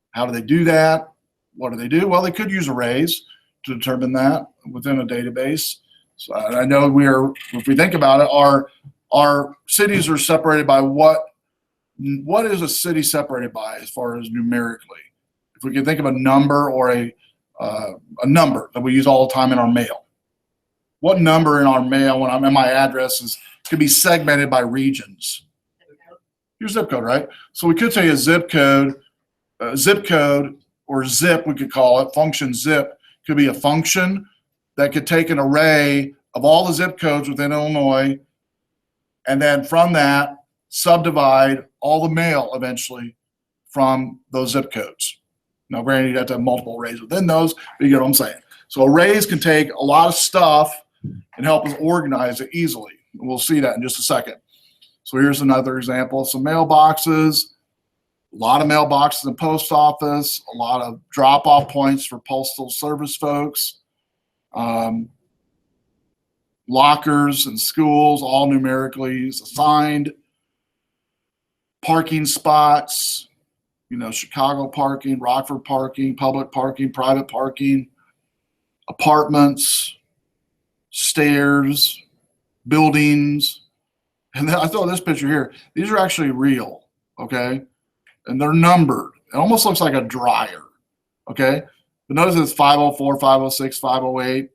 How do they do that? What do they do? Well, they could use arrays to determine that within a database. So I know if we think about it, our cities are separated by what is a city separated by as far as numerically? If we can think of a number or a number that we use all the time in our mail. What number in our mail when I'm in my address could be segmented by regions? Your zip code, right? So we could say a zip code or zip, we could call it, function zip, could be a function that could take an array of all the zip codes within Illinois, and then from that, subdivide all the mail eventually from those zip codes. Now, granted, you have to have multiple arrays within those, but you get what I'm saying. So arrays can take a lot of stuff and help us organize it easily. We'll see that in just a second. So here's another example of some mailboxes. A lot of mailboxes in post office, a lot of drop-off points for postal service folks, lockers in schools, all numerically assigned, parking spots, Chicago parking, Rockford parking, public parking, private parking, apartments, stairs, buildings. And then I throw this picture here. These are actually real, okay? and they're numbered. It almost looks like a dryer, okay? But notice it's 504, 506, 508.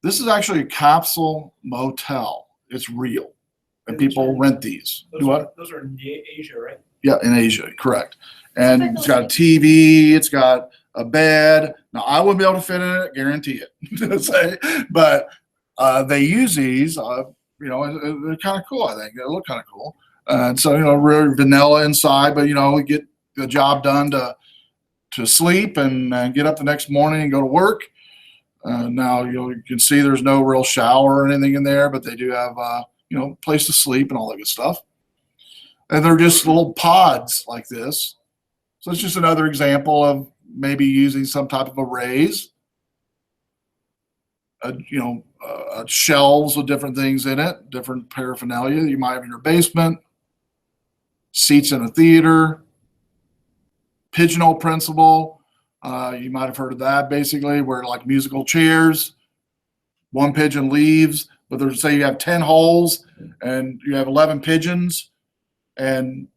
This is actually a capsule motel. It's real, and people rent these. Do what? Those are in Asia, right? Yeah, in Asia, correct. And it's got a TV, it's got a bed. Now, I wouldn't be able to fit in it, guarantee it. But they use these, you know, they're kind of cool, I think. They look kind of cool. And so, you know, really vanilla inside, but, you know, we get the job done to sleep and get up the next morning and go to work. Now, you can see there's no real shower or anything in there, but they do have, you know, place to sleep and all that good stuff. And they're just little pods like this. So it's just another example of maybe using some type of arrays, you know, shelves with different things in it, different paraphernalia you might have in your basement, seats in a theater, pigeonhole principle. You might have heard of that, basically, where like musical chairs, one pigeon leaves, but there's, say you have 10 holes and you have 11 pigeons, and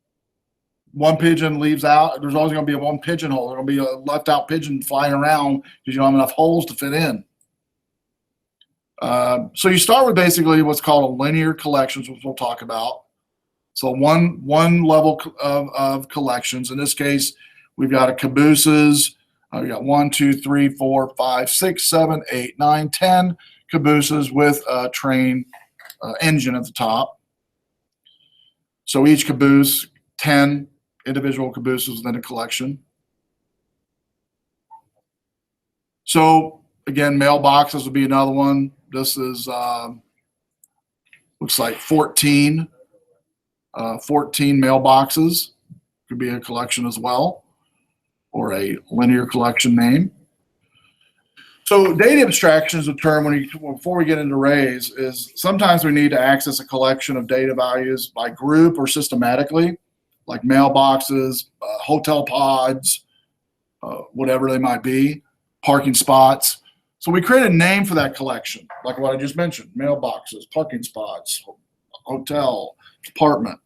one pigeon leaves out. There's always going to be one pigeonhole. There's going to be a left out pigeon flying around because you don't have enough holes to fit in. So you start with basically what's called a linear collections, which we'll talk about. So one level of collections. In this case, we've got a cabooses. We got 1, 2, 3, 4, 5, 6, 7, 8, 9, 10 cabooses with a train engine at the top. So each caboose, 10 individual cabooses within a collection. So again, mailboxes would be another one. This is looks like 14 mailboxes. Could be a collection as well, or a linear collection name. So data abstraction is a term before we get into arrays, is sometimes we need to access a collection of data values by group or systematically, like mailboxes, hotel pods, whatever they might be, parking spots. So we create a name for that collection, like what I just mentioned, mailboxes, parking spots, hotel, apartment.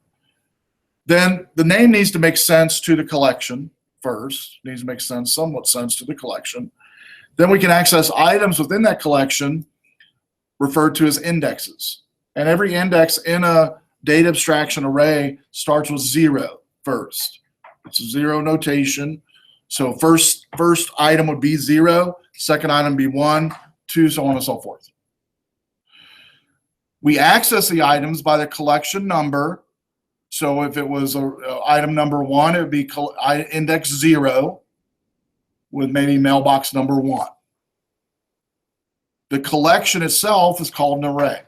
Then the name needs to make sense to the collection first. It needs to make somewhat sense to the collection. Then we can access items within that collection referred to as indexes. And every index in a data abstraction array starts with 0 first. It's a 0 notation. So first item would be 0, second item would be 1, 2, so on and so forth. We access the items by the collection number. So if it was item number 1, it would be index 0 with maybe mailbox number 1. The collection itself is called an array.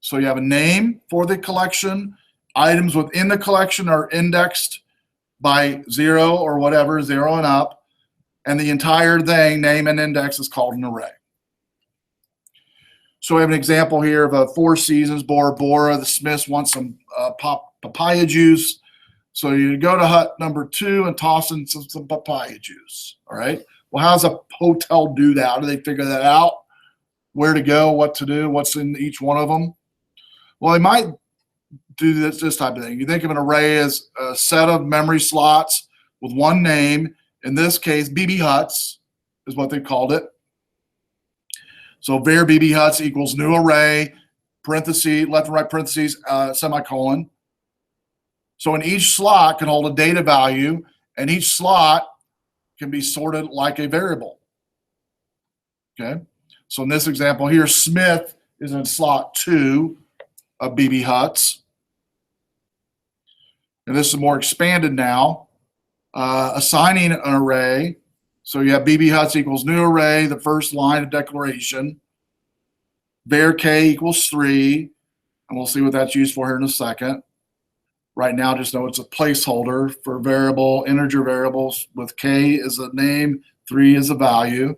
So you have a name for the collection. Items within the collection are indexed by 0 or whatever, 0 and up. And the entire thing, name and index, is called an array. So we have an example here of a Four Seasons Bora Bora. The Smiths want some papaya juice. So you go to hut number 2 and toss in some papaya juice. All right. Well, how does a hotel do that? How do they figure that out? Where to go, what to do, what's in each one of them? Well, they might do this type of thing. You think of an array as a set of memory slots with one name. In this case, BB Huts is what they called it. So var BB Huts equals new array, parentheses, left and right parentheses, semicolon. So in each slot can hold a data value, and each slot can be sorted like a variable. Okay. So in this example here, Smith is in slot 2 of BB Huts. And this is more expanded now. Assigning an array. So you have BB Huts equals new array, the first line of declaration. Var K equals 3. And we'll see what that's used for here in a second. Right now, just know it's a placeholder for variable, integer variables with K is a name, 3 is a value.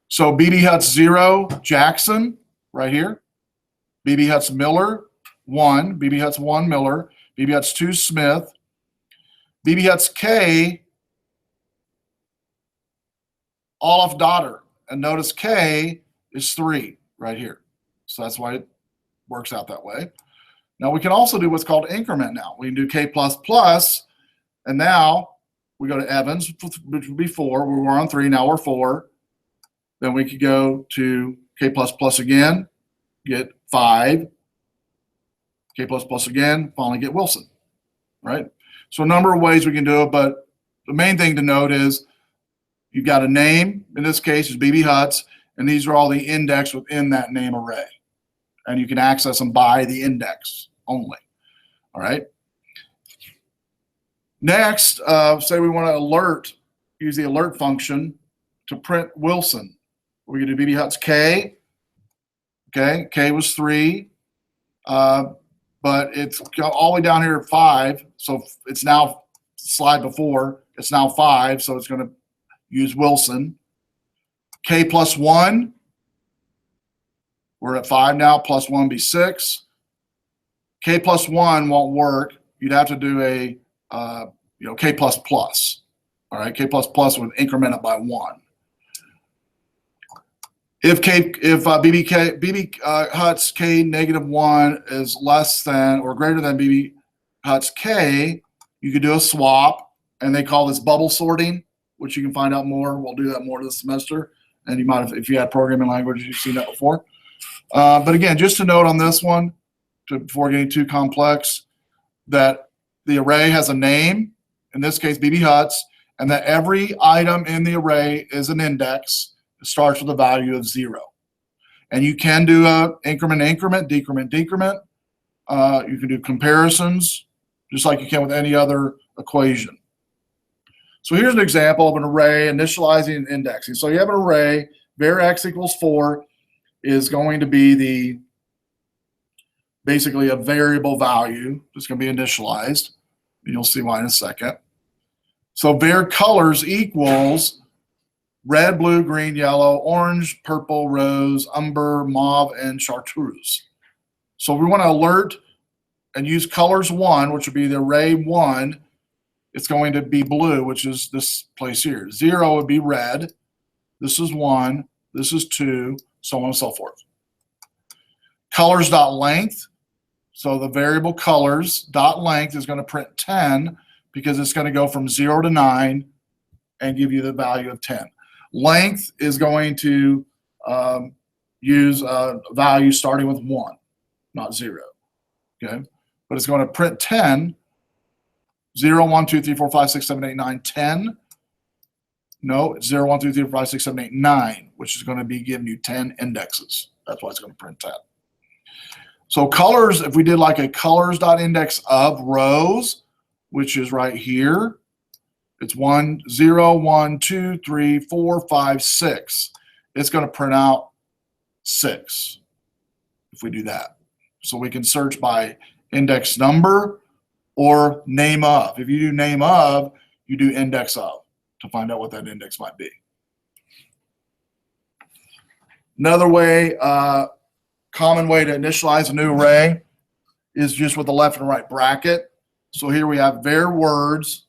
So BB Huts 0, Jackson, right here. BB Huts Miller, 1. BB Huts 1, Miller. BB Huts 2, Smith. BB Huts K, Olaf daughter. And notice K is 3 right here. So that's why it works out that way. Now we can also do what's called increment now. We can do K++, And now we go to Evans, which would be 4. We were on 3, now we're 4. Then we could go to K++ again, get 5. K++ again, finally get Wilson, right? So a number of ways we can do it, but the main thing to note is you've got a name, in this case is BB Huts, and these are all the index within that name array. And you can access them by the index only, all right? Next, say we want to alert, use the alert function to print Wilson. We're going to do BB Huts K, okay? K was 3. But it's all the way down here at 5, so it's now slide before, it's now 5, so it's going to use Wilson. K+1, we're at 5 now, +1 be 6. K+1 won't work. You'd have to do a K++. All right, K++ would increment it by 1. If BB Huts K -1 is less than or greater than BB Huts K, you could do a swap, and they call this bubble sorting, which you can find out more. We'll do that more this semester, and you might have, if you had programming languages, you've seen that before. But again, just to note on this one, before getting too complex, that the array has a name, in this case BB Huts, and that every item in the array is an index. It starts with a value of 0. And you can do a increment, decrement. You can do comparisons, just like you can with any other equation. So here's an example of an array initializing and indexing. So you have an array, var x equals 4 is going to be basically a variable value that's going to be initialized. And you'll see why in a second. So var colors equals red, blue, green, yellow, orange, purple, rose, umber, mauve, and chartreuse. So we want to alert and use colors 1, which would be the array 1. It's going to be blue, which is this place here. 0 would be red. This is 1. This is 2, so on and so forth. Colors.length. So the variable colors.length is going to print 10 because it's going to go from 0 to 9 and give you the value of 10. Length is going to use a value starting with 1, not 0. Okay, but it's going to print 10. 0, 1, 2, 3, 4, 5, 6, 7, 8, 9, 10. No, it's 0, 1, 2, 3, 4, 5, 6, 7, 8, 9, which is going to be giving you 10 indexes. That's why it's going to print 10. So colors, if we did like a colors.index of rows, which is right here, it's 1, 0, 1, 2, 3, 4, 5, 6. It's going to print out 6 if we do that. So we can search by index number or name of. If you do name of, you do index of to find out what that index might be. Another way, common way to initialize a new array is just with the left and right bracket. So here we have var words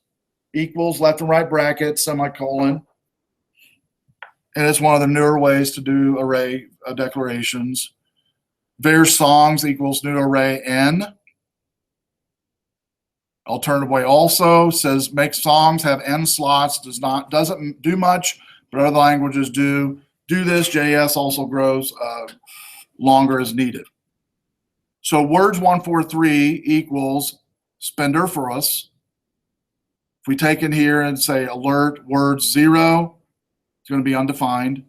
equals left and right bracket, semicolon. And it's one of the newer ways to do array declarations. Var songs equals new array n. Alternative way also says make songs have n slots, doesn't do much, but other languages do this. JS also grows longer as needed. So words 143 equals splendiferous. If we take in here and say alert words 0, it's going to be undefined.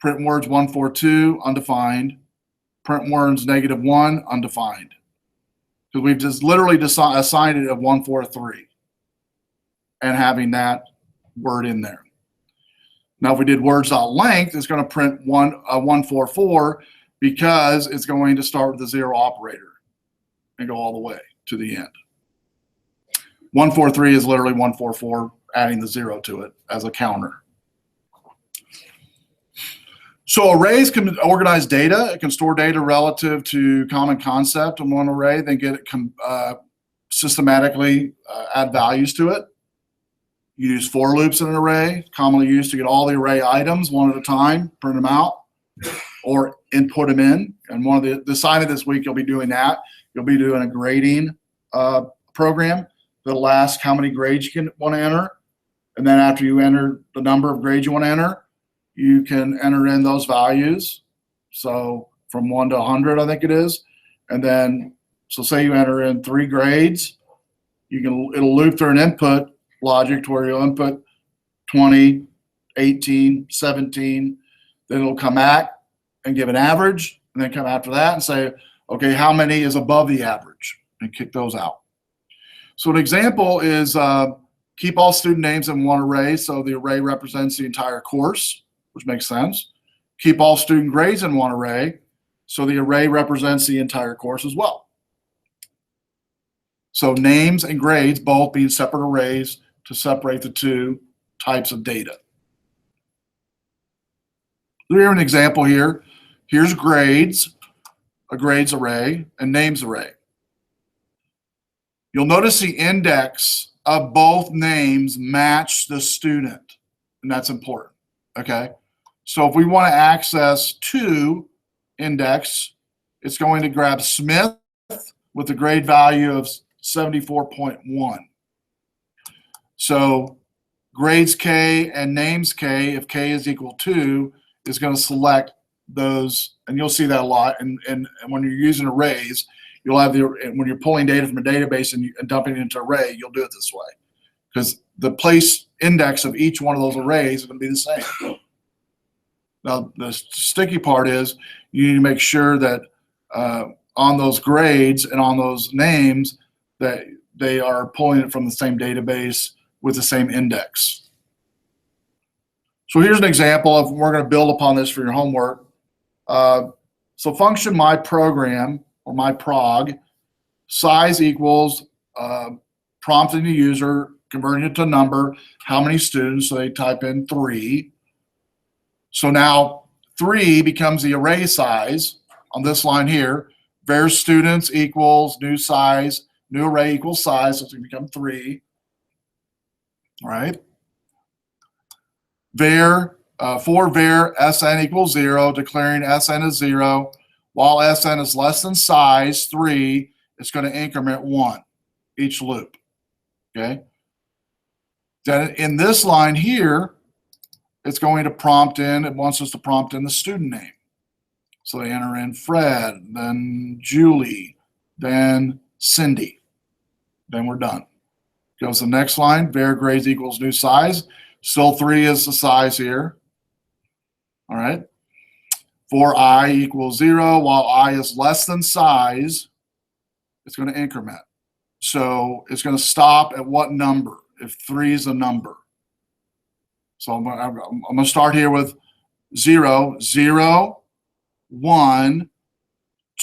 Print words 142, undefined. Print words -1, undefined. Because we've just literally assigned it of 143 and having that word in there. Now, if we did words.length, it's going to print 144 because it's going to start with the 0 operator and go all the way to the end. 143 is literally 144, adding the 0 to it as a counter. So arrays can organize data. It can store data relative to common concept in one array, then get it systematically add values to it. You use for loops in an array, commonly used to get all the array items one at a time, print them out, or input them in. And one of the sign of this week, you'll be doing that. You'll be doing a grading program that'll ask how many grades you can want to enter. And then after you enter the number of grades you want to enter, you can enter in those values. So from 1 to 100, I think it is. And then, so say you enter in 3 grades, it'll loop through an input logic to where you'll input 20, 18, 17. Then it'll come back and give an average, and then come after that and say, okay, how many is above the average? And kick those out. So an example is keep all student names in one array, so the array represents the entire course, which makes sense. Keep all student grades in one array, so the array represents the entire course as well. So names and grades both being separate arrays to separate the two types of data. Here's an example here. Here's grades, a grades array, and names array. You'll notice the index of both names match the student, and that's important, okay? So if we want to access to index, it's going to grab Smith with the grade value of 74.1. So grades K and names K, if K is equal to, is going to select those, and you'll see that a lot. And when you're using arrays, you'll have when you're pulling data from a database and dumping it into an array, you'll do it this way, because the place index of each one of those arrays is going to be the same. Now, the sticky part is you need to make sure that on those grades and on those names that they are pulling it from the same database with the same index. So here's an example of, we're going to build upon this for your homework. So function my program, or my prog, size equals prompting the user, converting it to a number, how many students, so they type in 3. So now 3 becomes the array size on this line here. Var students equals new size, new array equals size, so it's going to become 3. All right. For var sn equals 0, declaring sn is 0. While sn is less than size 3, it's going to increment 1 each loop. Okay. Then in this line here, it's going to prompt in, it wants us to prompt in the student name. So they enter in Fred, then Julie, then Cindy. Then we're done. Goes to the next line, var grades equals new size. Still 3 is the size here. All right. For I equals 0, while I is less than size, it's going to increment. So it's going to stop at what number, if 3 is a number. So I'm going to start here with 0, 0, 1,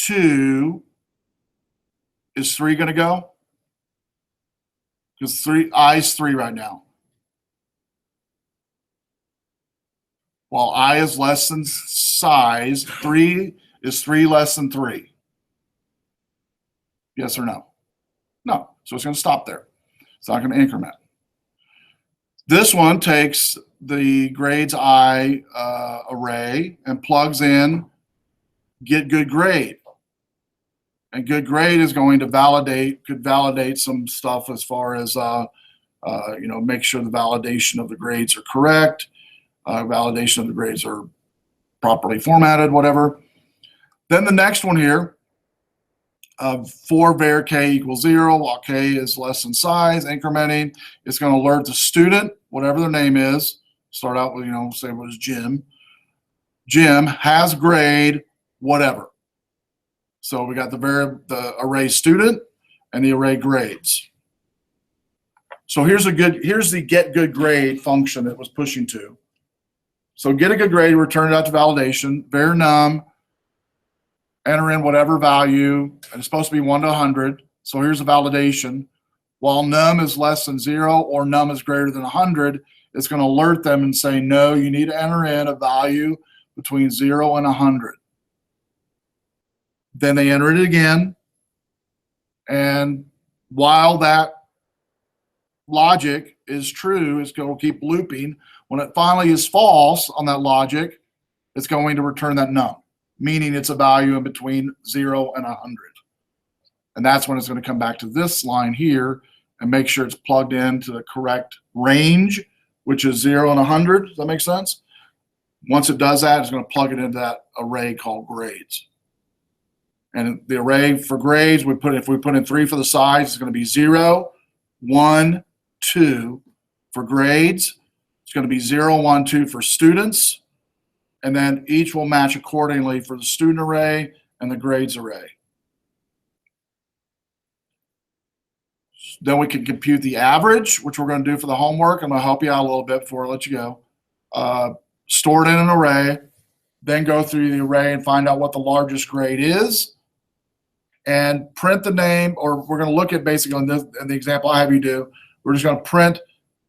2. Is 3 going to go? Because I is 3 right now. While I is less than size, 3 is 3 less than 3. Yes or no? No. So it's going to stop there. It's not going to increment. This one takes the grades I array and plugs in get good grade. And good grade is going to could validate some stuff as far as, make sure the validation of the grades are correct. Validation of the grades are properly formatted, whatever. Then the next one here, for var k equals 0, while k is less than size, incrementing, it's going to alert the student, whatever their name is. Start out with, say it was Jim. Jim has grade, whatever. So we got the array student and the array grades. So here's the get good grade function that was pushing to. So get a good grade, return it out to validation, var num, enter in whatever value, and it's supposed to be 1 to 100. So here's the validation. While num is less than 0 or num is greater than 100, it's going to alert them and say, no, you need to enter in a value between 0 and 100. Then they enter it again. And while that logic is true, it's going to keep looping. When it finally is false on that logic, it's going to return that num, meaning it's a value in between 0 and 100. And that's when it's going to come back to this line here and make sure it's plugged into the correct range, which is 0 and 100. Does that make sense? Once it does that, it's going to plug it into that array called grades. And the array for grades, if we put in 3 for the size, it's going to be 0, 1, 2 for grades. It's going to be 0, 1, 2 for students. And then each will match accordingly for the student array and the grades array. Then we can compute the average, which we're going to do for the homework. I'm going to help you out a little bit before I let you go. Store it in an array, then go through the array and find out what the largest grade is, and print the name, or we're going to look at basically in the example I have you do, we're just going to print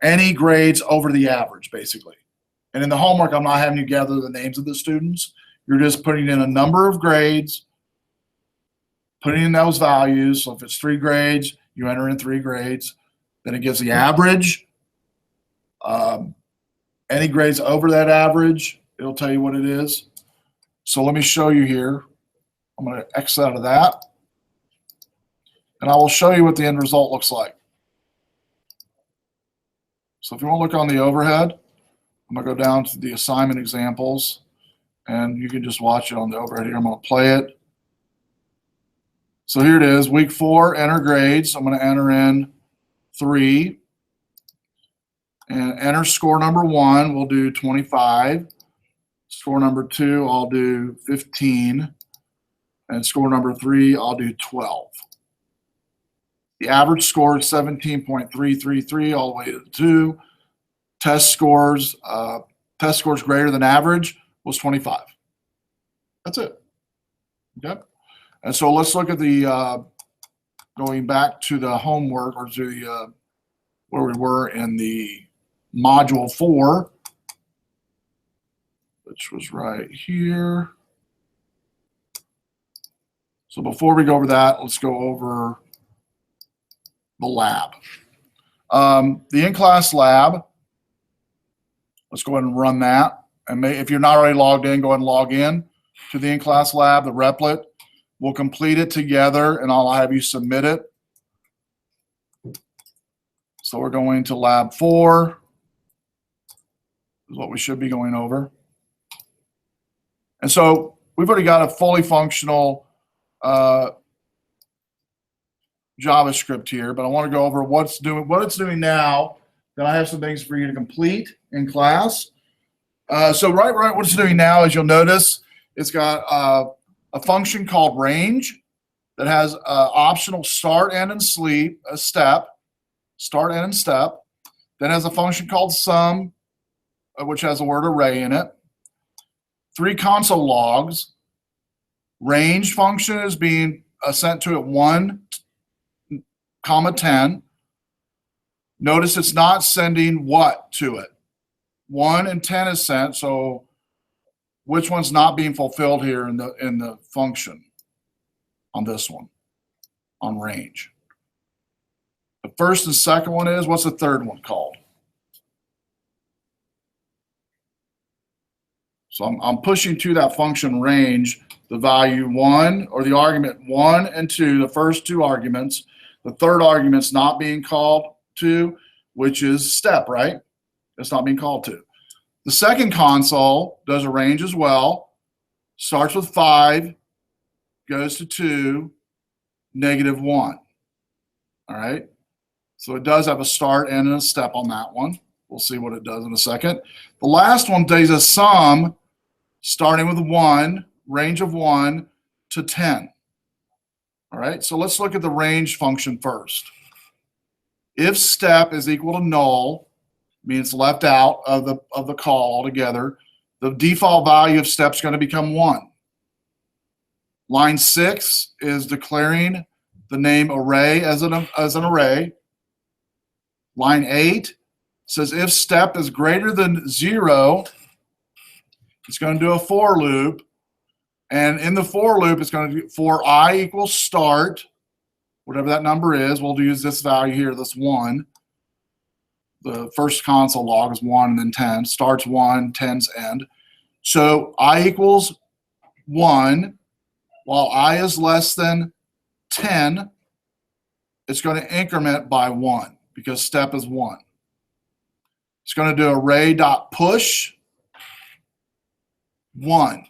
any grades over the average, basically. And in the homework, I'm not having you gather the names of the students. You're just putting in a number of grades, putting in those values. So if it's 3 grades, you enter in 3 grades. Then it gives the average. Any grades over that average, it'll tell you what it is. So let me show you here. I'm going to X out of that. And I will show you what the end result looks like. So if you want to look on the overhead, I'm going to go down to the assignment examples, and you can just watch it on the overhead here. I'm going to play it. So here it is, week 4, enter grades. I'm going to enter in 3. And enter score number 1, we'll do 25. Score number 2, I'll do 15. And score number 3, I'll do 12. The average score is 17.333 all the way to 2. Test scores greater than average was 25. That's it. Okay. And so let's look at the going back to the homework, or to the where we were in the module 4, which was right here. So before we go over that, let's go over the lab. The in-class lab, let's go ahead and run that. And if you're not already logged in, go ahead and log in to the in-class lab, the Replit. We'll complete it together, and I'll have you submit it. So we're going to lab 4. Is what we should be going over. And so we've already got a fully functional JavaScript here, but I want to go over what it's doing now. Then I have some things for you to complete in class. So right, what it's doing now, as you'll notice, it's got a function called range that has optional start, end, and sleep, a step, start, end, and step. Then has a function called sum, which has the word array in it. 3 console logs. Range function is being sent to it 1, 10. Notice it's not sending what to it. 1 and 10 is sent, so which one's not being fulfilled here in the function on this one, on range? The first and second one is, what's the third one called? So I'm pushing to that function range the value 1, or the argument 1 and 2, the first 2 arguments. The third argument's not being called to, which is step, right? It's not being called to. The second console does a range as well. Starts with 5, goes to 2, -1. All right? So it does have a start, end, and a step on that one. We'll see what it does in a second. The last one does a sum starting with 1, range of 1 to 10. All right, so let's look at the range function first. If step is equal to null, means left out of the call altogether, the default value of step is going to become 1. Line 6 is declaring the name array as an array. Line 8 says if step is greater than 0, it's going to do a for loop. And in the for loop, it's going to do for I equals start, whatever that number is. We'll use this value here, this 1. The first console log is 1 and then 10. Starts 1, 10's end. So I equals 1, while I is less than 10. it's going to increment by 1 because step is 1. It's going to do array.push 1.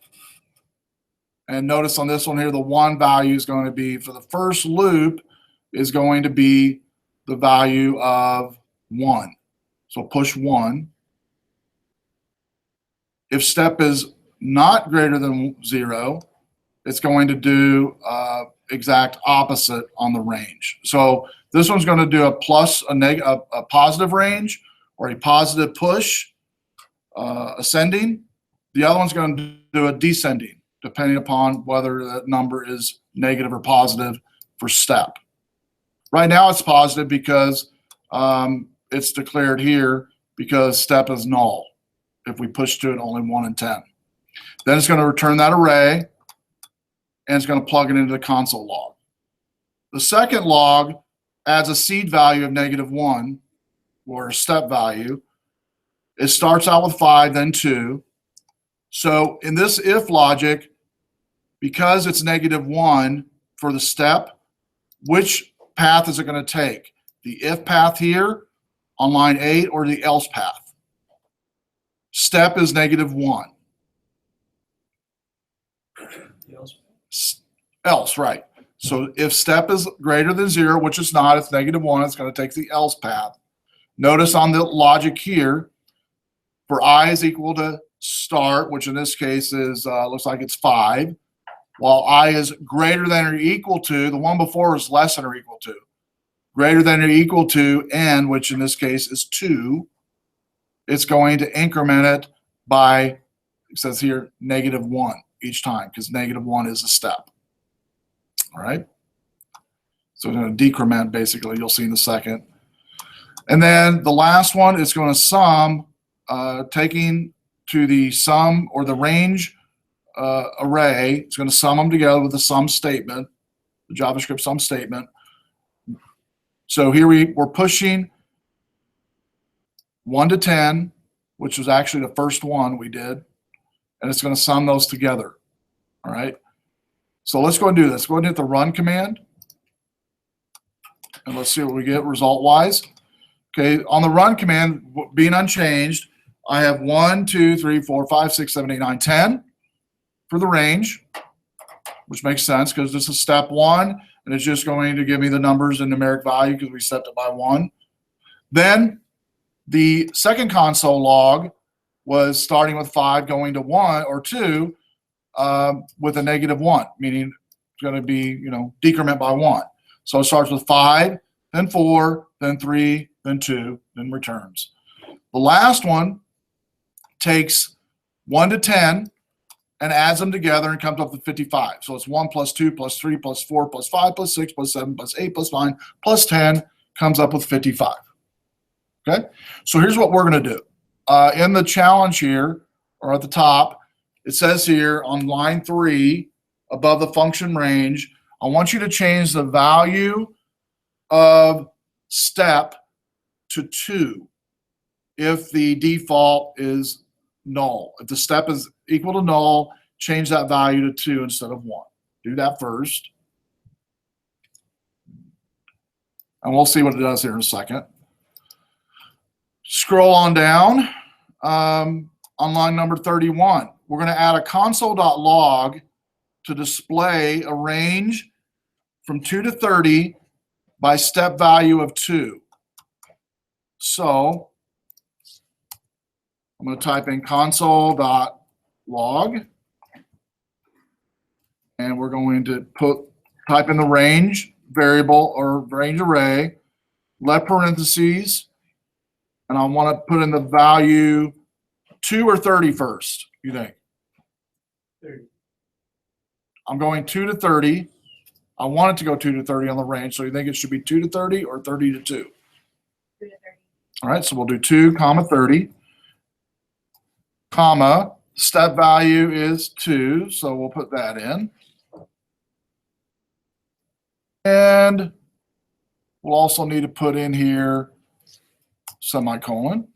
And notice on this one here, the 1 value is going to be, for the first loop, is going to be the value of 1. So push 1. If step is not greater than 0, it's going to do exact opposite on the range. So this one's going to do a positive range or a positive push, ascending. The other one's going to do a descending, depending upon whether that number is negative or positive for step. Right now it's positive because it's declared here because step is null. If we push to it only 1 and 10. Then it's going to return that array and it's going to plug it into the console log. The second log adds a seed value of -1 or a step value. It starts out with 5, then 2. So in this if logic, because it's -1 for the step, which path is it going to take? The if path here on line 8 or the else path? Step is -1. Else, right. So if step is greater than 0, which it's not, it's -1, it's going to take the else path. Notice on the logic here, for I is equal to start, which in this case is, looks like it's 5, while I is greater than or equal to, the one before is less than or equal to, greater than or equal to n, which in this case is 2, it's going to increment it by, it says here, -1 each time, because -1 is a step. All right? So it's going to decrement, basically, you'll see in a second. And then the last one is going to sum, taking to the sum or the range array. It's going to sum them together with the sum statement, the JavaScript sum statement. So here we're pushing 1 to 10, which was actually the first one we did, and it's going to sum those together. All right. So let's go and do this. Go ahead and hit the run command, and let's see what we get result-wise. Okay, on the run command, being unchanged, I have 1, 2, 3, 4, 5, 6, 7, 8, 9, 10 for the range, which makes sense because this is step 1, and it's just going to give me the numbers in numeric value because we stepped it by 1. Then the second console log was starting with 5 going to 1 or 2 with a -1, meaning it's going to be, decrement by 1. So it starts with 5, then 4, then 3, then 2, then returns. The last one takes 1 to 10 and adds them together and comes up with 55. So it's 1 plus 2 plus 3 plus 4 plus 5 plus 6 plus 7 plus 8 plus 9 plus 10 comes up with 55. Okay? So here's what we're going to do. In the challenge here, or at the top, it says here on line 3, above the function range, I want you to change the value of step to 2 if the default is null. If the step is equal to null, change that value to 2 instead of 1. Do that first. And we'll see what it does here in a second. Scroll on down on line number 31. We're going to add a console.log to display a range from 2 to 30 by step value of 2. So I'm going to type in console.log, and we're going to type in the range variable or range array, let parentheses, and I want to put in the value 2 or 30 first, you think? 30. I'm going 2 to 30. I want it to go 2 to 30 on the range, so you think it should be 2 to 30 or 30 to 2? 2 to 30. All right, so we'll do 2, comma 30, comma, step value is 2, so we'll put that in. And we'll also need to put in here semicolon.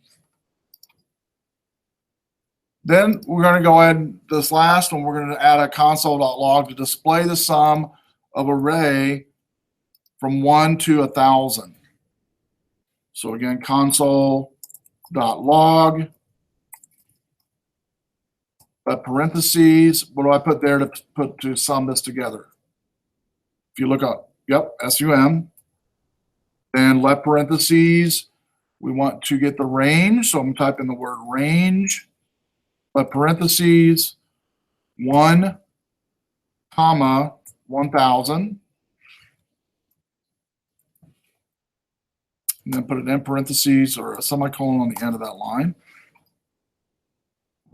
Then we're going to go ahead, this last one, we're going to add a console.log to display the sum of array from 1 to 1,000. So again, console.log, parentheses, what do I put there to sum this together? If you look up, yep, sum, then let parentheses, we want to get the range, so I'm typing the word range, let parentheses, 1, comma, 1,000, and then put it in parentheses or a semicolon on the end of that line.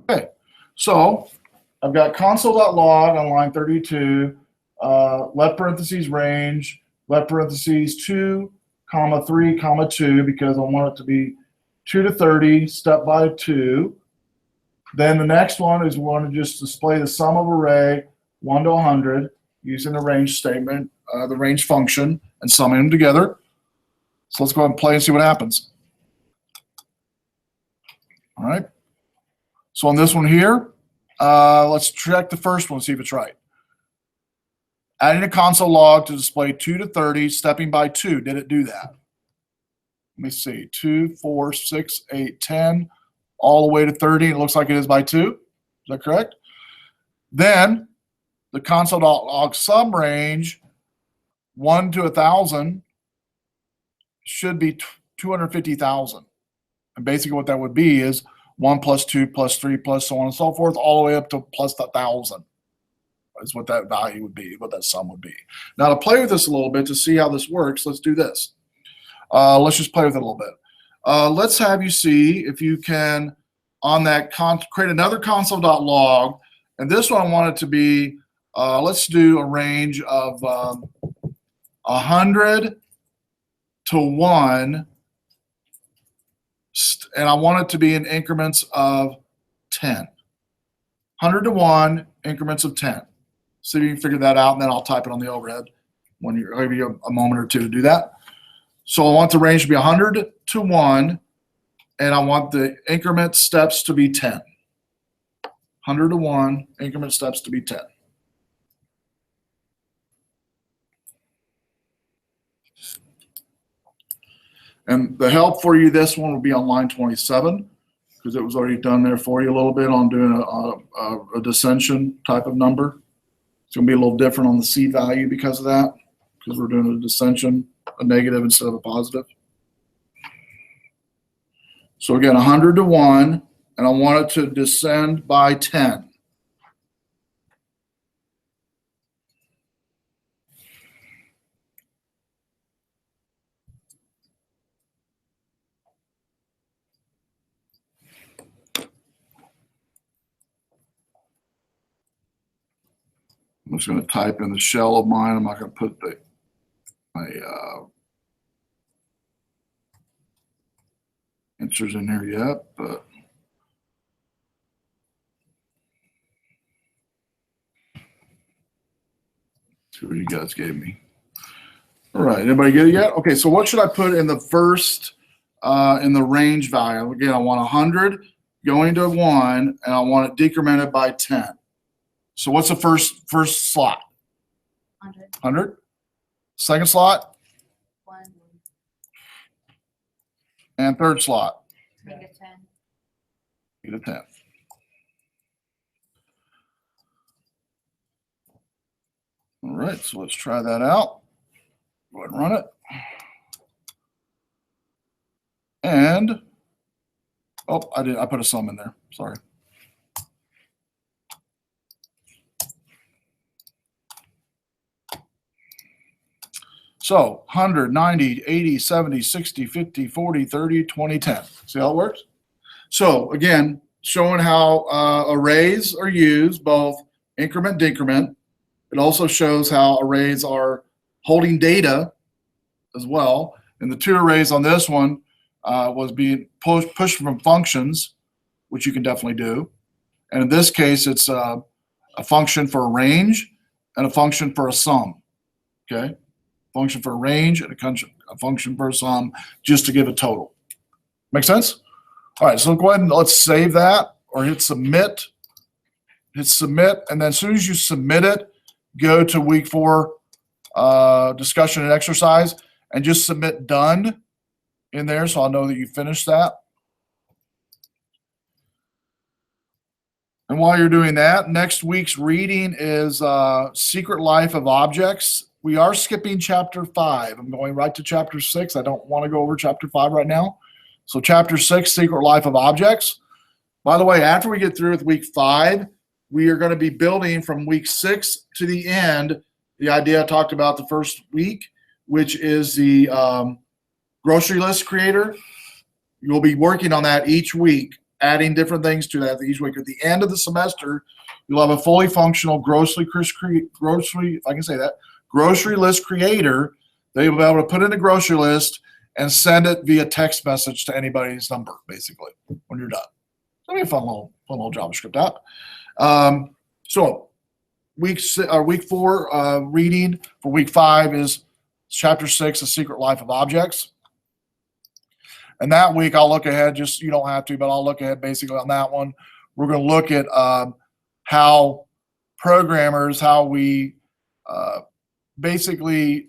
Okay, so I've got console.log on line 32, let parentheses range, let parentheses 2, comma 3, comma 2, because I want it to be 2 to 30, step by 2. Then the next one is we want to just display the sum of array 1 to 100 using the range statement, the range function, and summing them together. So let's go ahead and play and see what happens. All right. So on this one here, let's check the first one, see if it's right. Adding a console log to display 2 to 30, stepping by 2. Did it do that? Let me see. 2, 4, 6, 8, 10, all the way to 30. It looks like it is by 2. Is that correct? Then the console.log sum range 1 to 1,000 should be 250,000. And basically what that would be is 1 plus 2 plus 3 plus so on and so forth, all the way up to plus 1,000 is what that value would be, what that sum would be. Now to play with this a little bit, to see how this works, let's do this. Let's just play with it a little bit. Let's have you see if you can, on that, create another console.log. And this one I want it to be, let's do a range of 100 to 1, and I want it to be in increments of 10. 100 to 1, increments of 10. See if you can figure that out, and then I'll type it on the overhead when I'll give you a moment or two to do that. So I want the range to be 100 to 1, and I want the increment steps to be 10. 100 to 1, increment steps to be 10. And the help for you, this one will be on line 27, because it was already done there for you a little bit on doing a dissension type of number. It's going to be a little different on the C value because of that, because we're doing a dissension, a negative instead of a positive. So again, 100 to 1, and I want it to descend by 10. I'm just going to type in the shell of mine. I'm not going to put my answers in here yet, but see what you guys gave me. All right, anybody get it yet? Okay, so what should I put in the first, in the range value? Again, I want 100 going to 1, and I want it decremented by 10. So what's the first slot? 100. 100. Second slot? 1. And third slot? Make it 10. Make it 10. All right, so let's try that out. Go ahead and run it. And, oh, I put a sum in there. Sorry. So 100, 90, 80, 70, 60, 50, 40, 30, 20, 10. See how it works? So again, showing how arrays are used, both increment, decrement. It also shows how arrays are holding data as well. And the two arrays on this one was being pushed from functions, which you can definitely do. And in this case, it's a function for a range and a function for a sum. Okay? Function for a range and a function for a sum, just to give a total. Make sense? All right, so go ahead and let's save that or hit submit. Hit submit, and then as soon as you submit it, go to week 4 discussion and exercise, and just submit done in there so I'll know that you finished that. And while you're doing that, next week's reading is Secret Life of Objects. We are skipping chapter 5. I'm going right to chapter 6. I don't want to go over chapter 5 right now. So chapter 6, Secret Life of Objects. By the way, after we get through with week 5, we are going to be building from week 6 to the end the idea I talked about the first week, which is the grocery list creator. You'll be working on that each week, adding different things to that each week. At the end of the semester, you'll have a fully functional grocery list creator that you'll be able to put in a grocery list and send it via text message to anybody's number, basically, when you're done. So it'll be a fun little JavaScript app. So week 4 reading for week 5 is chapter 6, The Secret Life of Objects. And that week I'll look ahead, just you don't have to, but I'll look ahead basically on that one. We're going to look at how programmers, how we basically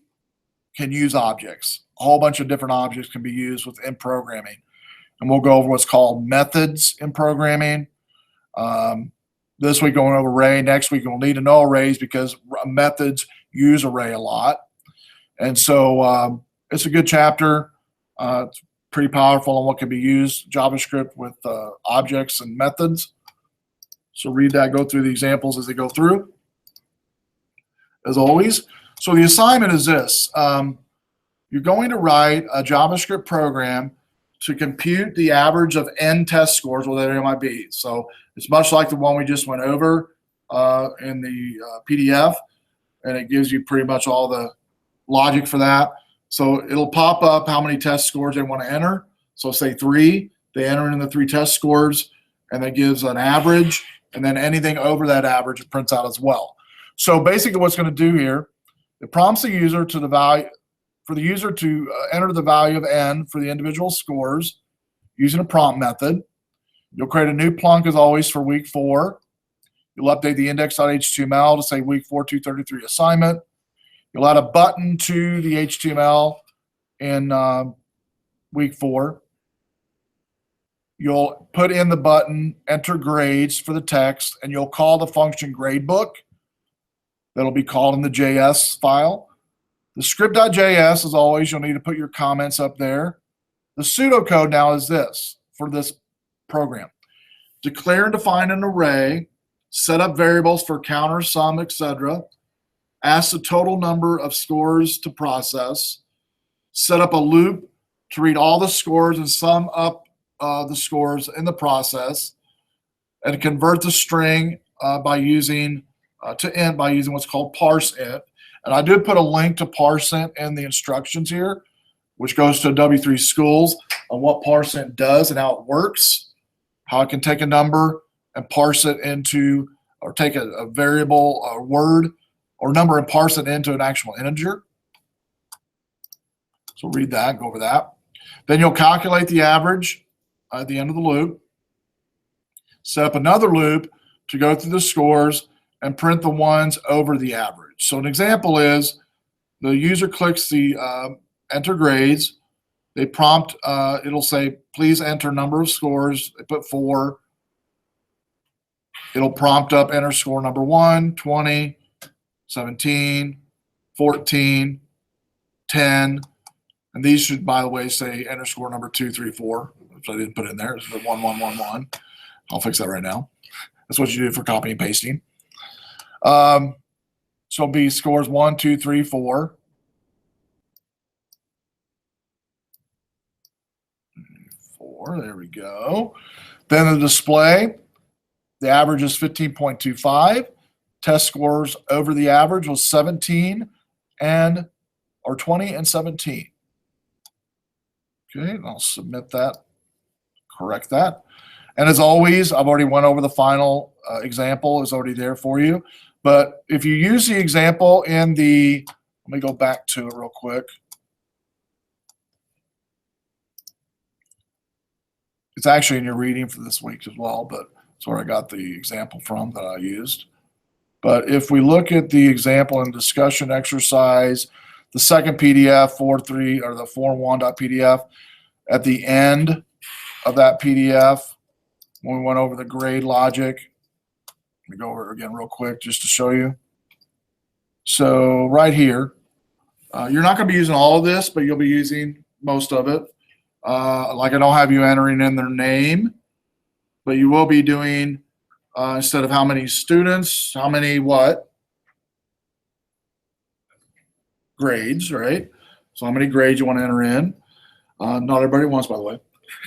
can use objects. A whole bunch of different objects can be used within programming. And we'll go over what's called methods in programming. This week going over array. Next week you'll need to know arrays because methods use array a lot. And so it's a good chapter. It's pretty powerful on what can be used, JavaScript with objects and methods. So read that, go through the examples as they go through, as always. So the assignment is this. You're going to write a JavaScript program to compute the average of n test scores, whatever it might be. So it's much like the one we just went over in the PDF, and it gives you pretty much all the logic for that. So it'll pop up how many test scores they want to enter. So say 3, they enter in the 3 test scores, and that gives an average, and then anything over that average it prints out as well. So basically what's going to do here, it prompts the user to the value, for the user to enter the value of n for the individual scores using a prompt method. You'll create a new plunk as always for week 4. You'll update the index.html to say week 4 233 assignment. You'll add a button to the HTML in week 4. You'll put in the button, enter grades for the text, and you'll call the function gradebook. That'll be called in the JS file. The script.js, as always, you'll need to put your comments up there. The pseudocode now is this for this program. Declare and define an array, set up variables for counter, sum, etc. Ask the total number of scores to process, set up a loop to read all the scores and sum up the scores in the process, and convert the string by using to int by using what's called parseInt. And I did put a link to parseInt in the instructions here, which goes to W3 Schools on what parseInt does and how it works, how it can take a number and parse it into, or take a variable or word or number and parse it into an actual integer. So read that, go over that. Then you'll calculate the average at the end of the loop. Set up another loop to go through the scores and print the ones over the average. So an example is the user clicks the enter grades. They prompt, it'll say, please enter number of scores. They put 4. It'll prompt up enter score number 1, 20, 17, 14, 10. And these should, by the way, say enter score number 2, 3, 4, which I didn't put in there. It's 1, 1, 1, 1. I'll fix that right now. That's what you do for copy and pasting. So it'll be scores 1, 2, 3, 4. 4, there we go. Then the display, the average is 15.25. Test scores over the average was 17 or 20 and 17. Okay, I'll submit that, correct that. And as always, I've already went over the final example is already there for you. But if you use the example in the, let me go back to it real quick. It's actually in your reading for this week as well, but it's where I got the example from that I used. But if we look at the example and discussion exercise, the second PDF, 4.3 or the 4.1.pdf, at the end of that PDF, when we went over the grade logic, let me go over it again real quick just to show you. So right here, you're not going to be using all of this, but you'll be using most of it. Like I don't have you entering in their name, but you will be doing, instead of how many students, how many what? Grades, right? So how many grades you want to enter in. Not everybody wants, by the way.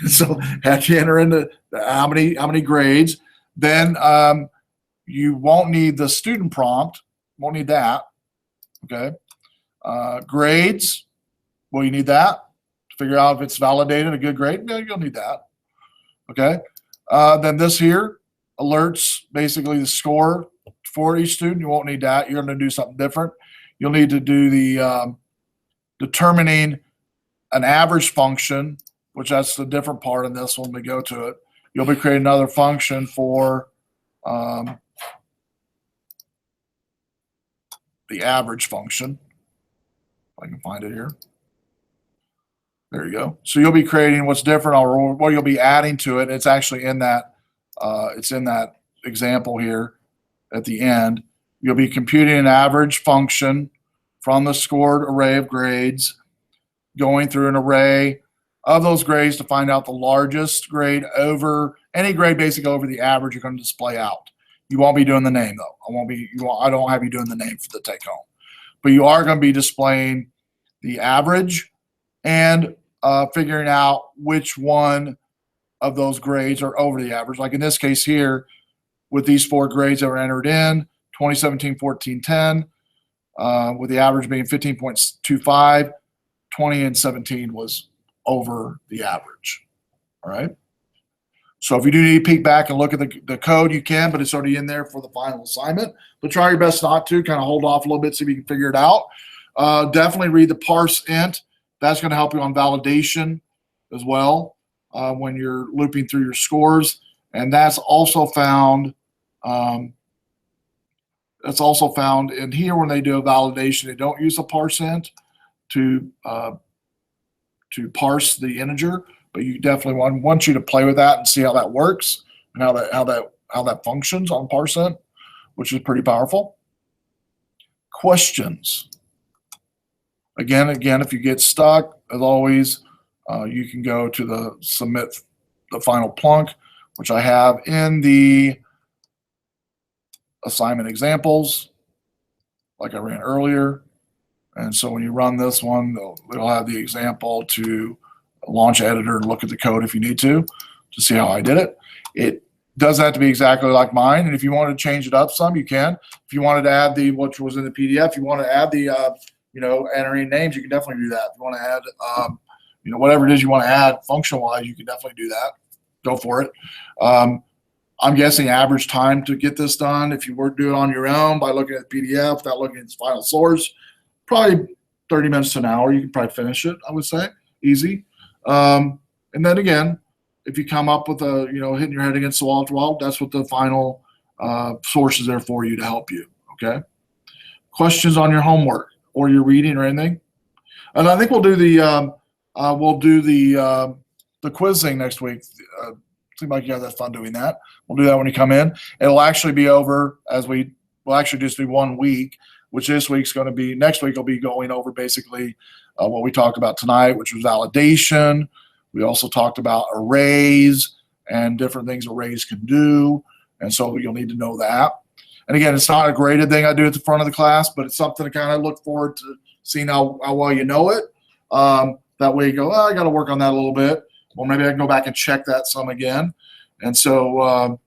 So after you enter into how many grades, then you won't need the student prompt. Won't need that. Okay. Grades. Well, you need that to figure out if it's validated a good grade. Yeah, you'll need that. Okay. Then this here alerts basically the score for each student. You won't need that. You're going to do something different. You'll need to do the determining an average function, which that's the different part in this when we go to it. You'll be creating another function for the average function. If I can find it here. There you go. So you'll be creating what's different or what you'll be adding to it. It's actually in that it's in that example here at the end. You'll be computing an average function from the scored array of grades, going through an array of those grades to find out the largest grade over any grade basically over the average you're going to display out. You won't be doing the name though. I don't have you doing the name for the take home, but you are going to be displaying the average and figuring out which one of those grades are over the average. Like in this case here, with these 4 grades that were entered in, 2017, 14, 10, with the average being 15.25, 20 and 17 was over the average. All right. So if you do need to peek back and look at the code, you can, but it's already in there for the final assignment. But try your best not to. Kind of hold off a little bit, see if you can figure it out. Definitely read the parse int. That's going to help you on validation as well when you're looping through your scores. And that's also found. That's also found in here when they do a validation. They don't use a parse int to parse the integer, but you definitely want you to play with that and see how that works and how that functions on parse int, which is pretty powerful. Questions. Again, if you get stuck, as always, you can go to the submit the final plunk, which I have in the assignment examples, like I ran earlier. And so when you run this one, it'll have the example to launch editor and look at the code if you need to see how I did it. It doesn't have to be exactly like mine. And if you want to change it up some, you can. If you wanted to add which was in the PDF, you want to add the, entering names, you can definitely do that. If you want to add, whatever it is you want to add function-wise, you can definitely do that. Go for it. I'm guessing average time to get this done, if you were to do it on your own by looking at the PDF without looking at its final source, probably 30 minutes to an hour. You can probably finish it, I would say. Easy. And then again, if you come up with hitting your head against the wall, that's what the final source is there for you to help you. Okay. Questions on your homework or your reading or anything? And I think we'll do the quiz thing next week. Seems like you guys have fun doing that. We'll do that when you come in. It'll actually be over we'll actually just do 1 week, which next week will be going over basically what we talked about tonight, which was validation. We also talked about arrays and different things arrays can do. And so you'll need to know that. And again, it's not a graded thing I do at the front of the class, but it's something to kind of look forward to seeing how well you know it. That way you go, I got to work on that a little bit. Well, maybe I can go back and check that some again. And so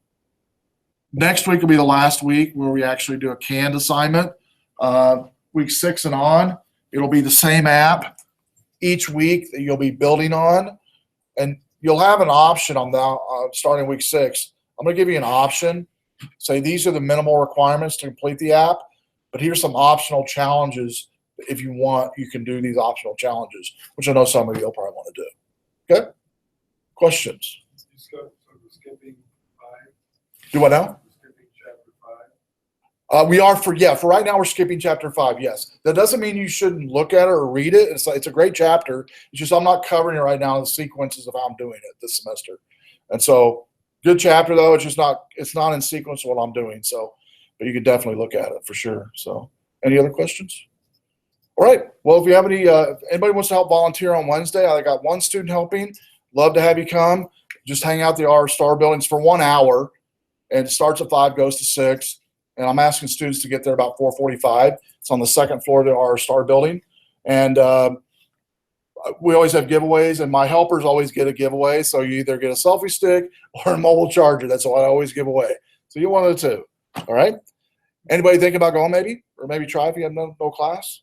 next week will be the last week where we actually do a canned assignment. Week 6 and on, it'll be the same app each week that you'll be building on. And you'll have an option on that starting week 6. I'm going to give you an option. Say these are the minimal requirements to complete the app, but here's some optional challenges. If you want, you can do these optional challenges, which I know some of you will probably want to do. Okay? Questions? So we're skipping 5. Do what now? We're skipping chapter We are for right now we're skipping chapter 5. Yes, that doesn't mean you shouldn't look at it or read it. It's a great chapter. It's just I'm not covering it right now. The sequences of how I'm doing it this semester, and so good chapter though. It's not in sequence what I'm doing. So, but you could definitely look at it for sure. So, any other questions? All right. Well, if you have any, anybody wants to help volunteer on Wednesday, I got one student helping. Love to have you come. Just hang out the R Star buildings for 1 hour, and it starts at 5, goes to 6. And I'm asking students to get there about 4:45. It's on the second floor of our Star building. And we always have giveaways, and my helpers always get a giveaway. So you either get a selfie stick or a mobile charger. That's what I always give away. So you one of the two. All right? Anybody thinking about going maybe? Or maybe try if you have no class?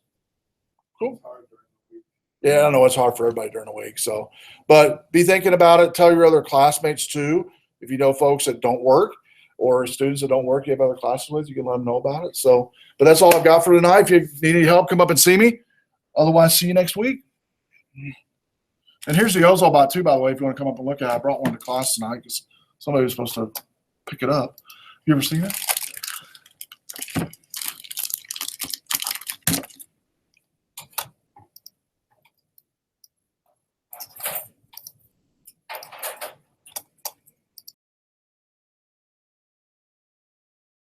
Cool. Yeah, I know it's hard for everybody during the week. So, but be thinking about it. Tell your other classmates too. If you know folks that don't work, or students that don't work, you have other classes with, you can let them know about it. So, but that's all I've got for tonight. If you need any help, come up and see me. Otherwise, see you next week. And here's the Ozol bot too, by the way, if you want to come up and look at it. I brought one to class tonight because somebody was supposed to pick it up. You ever seen it?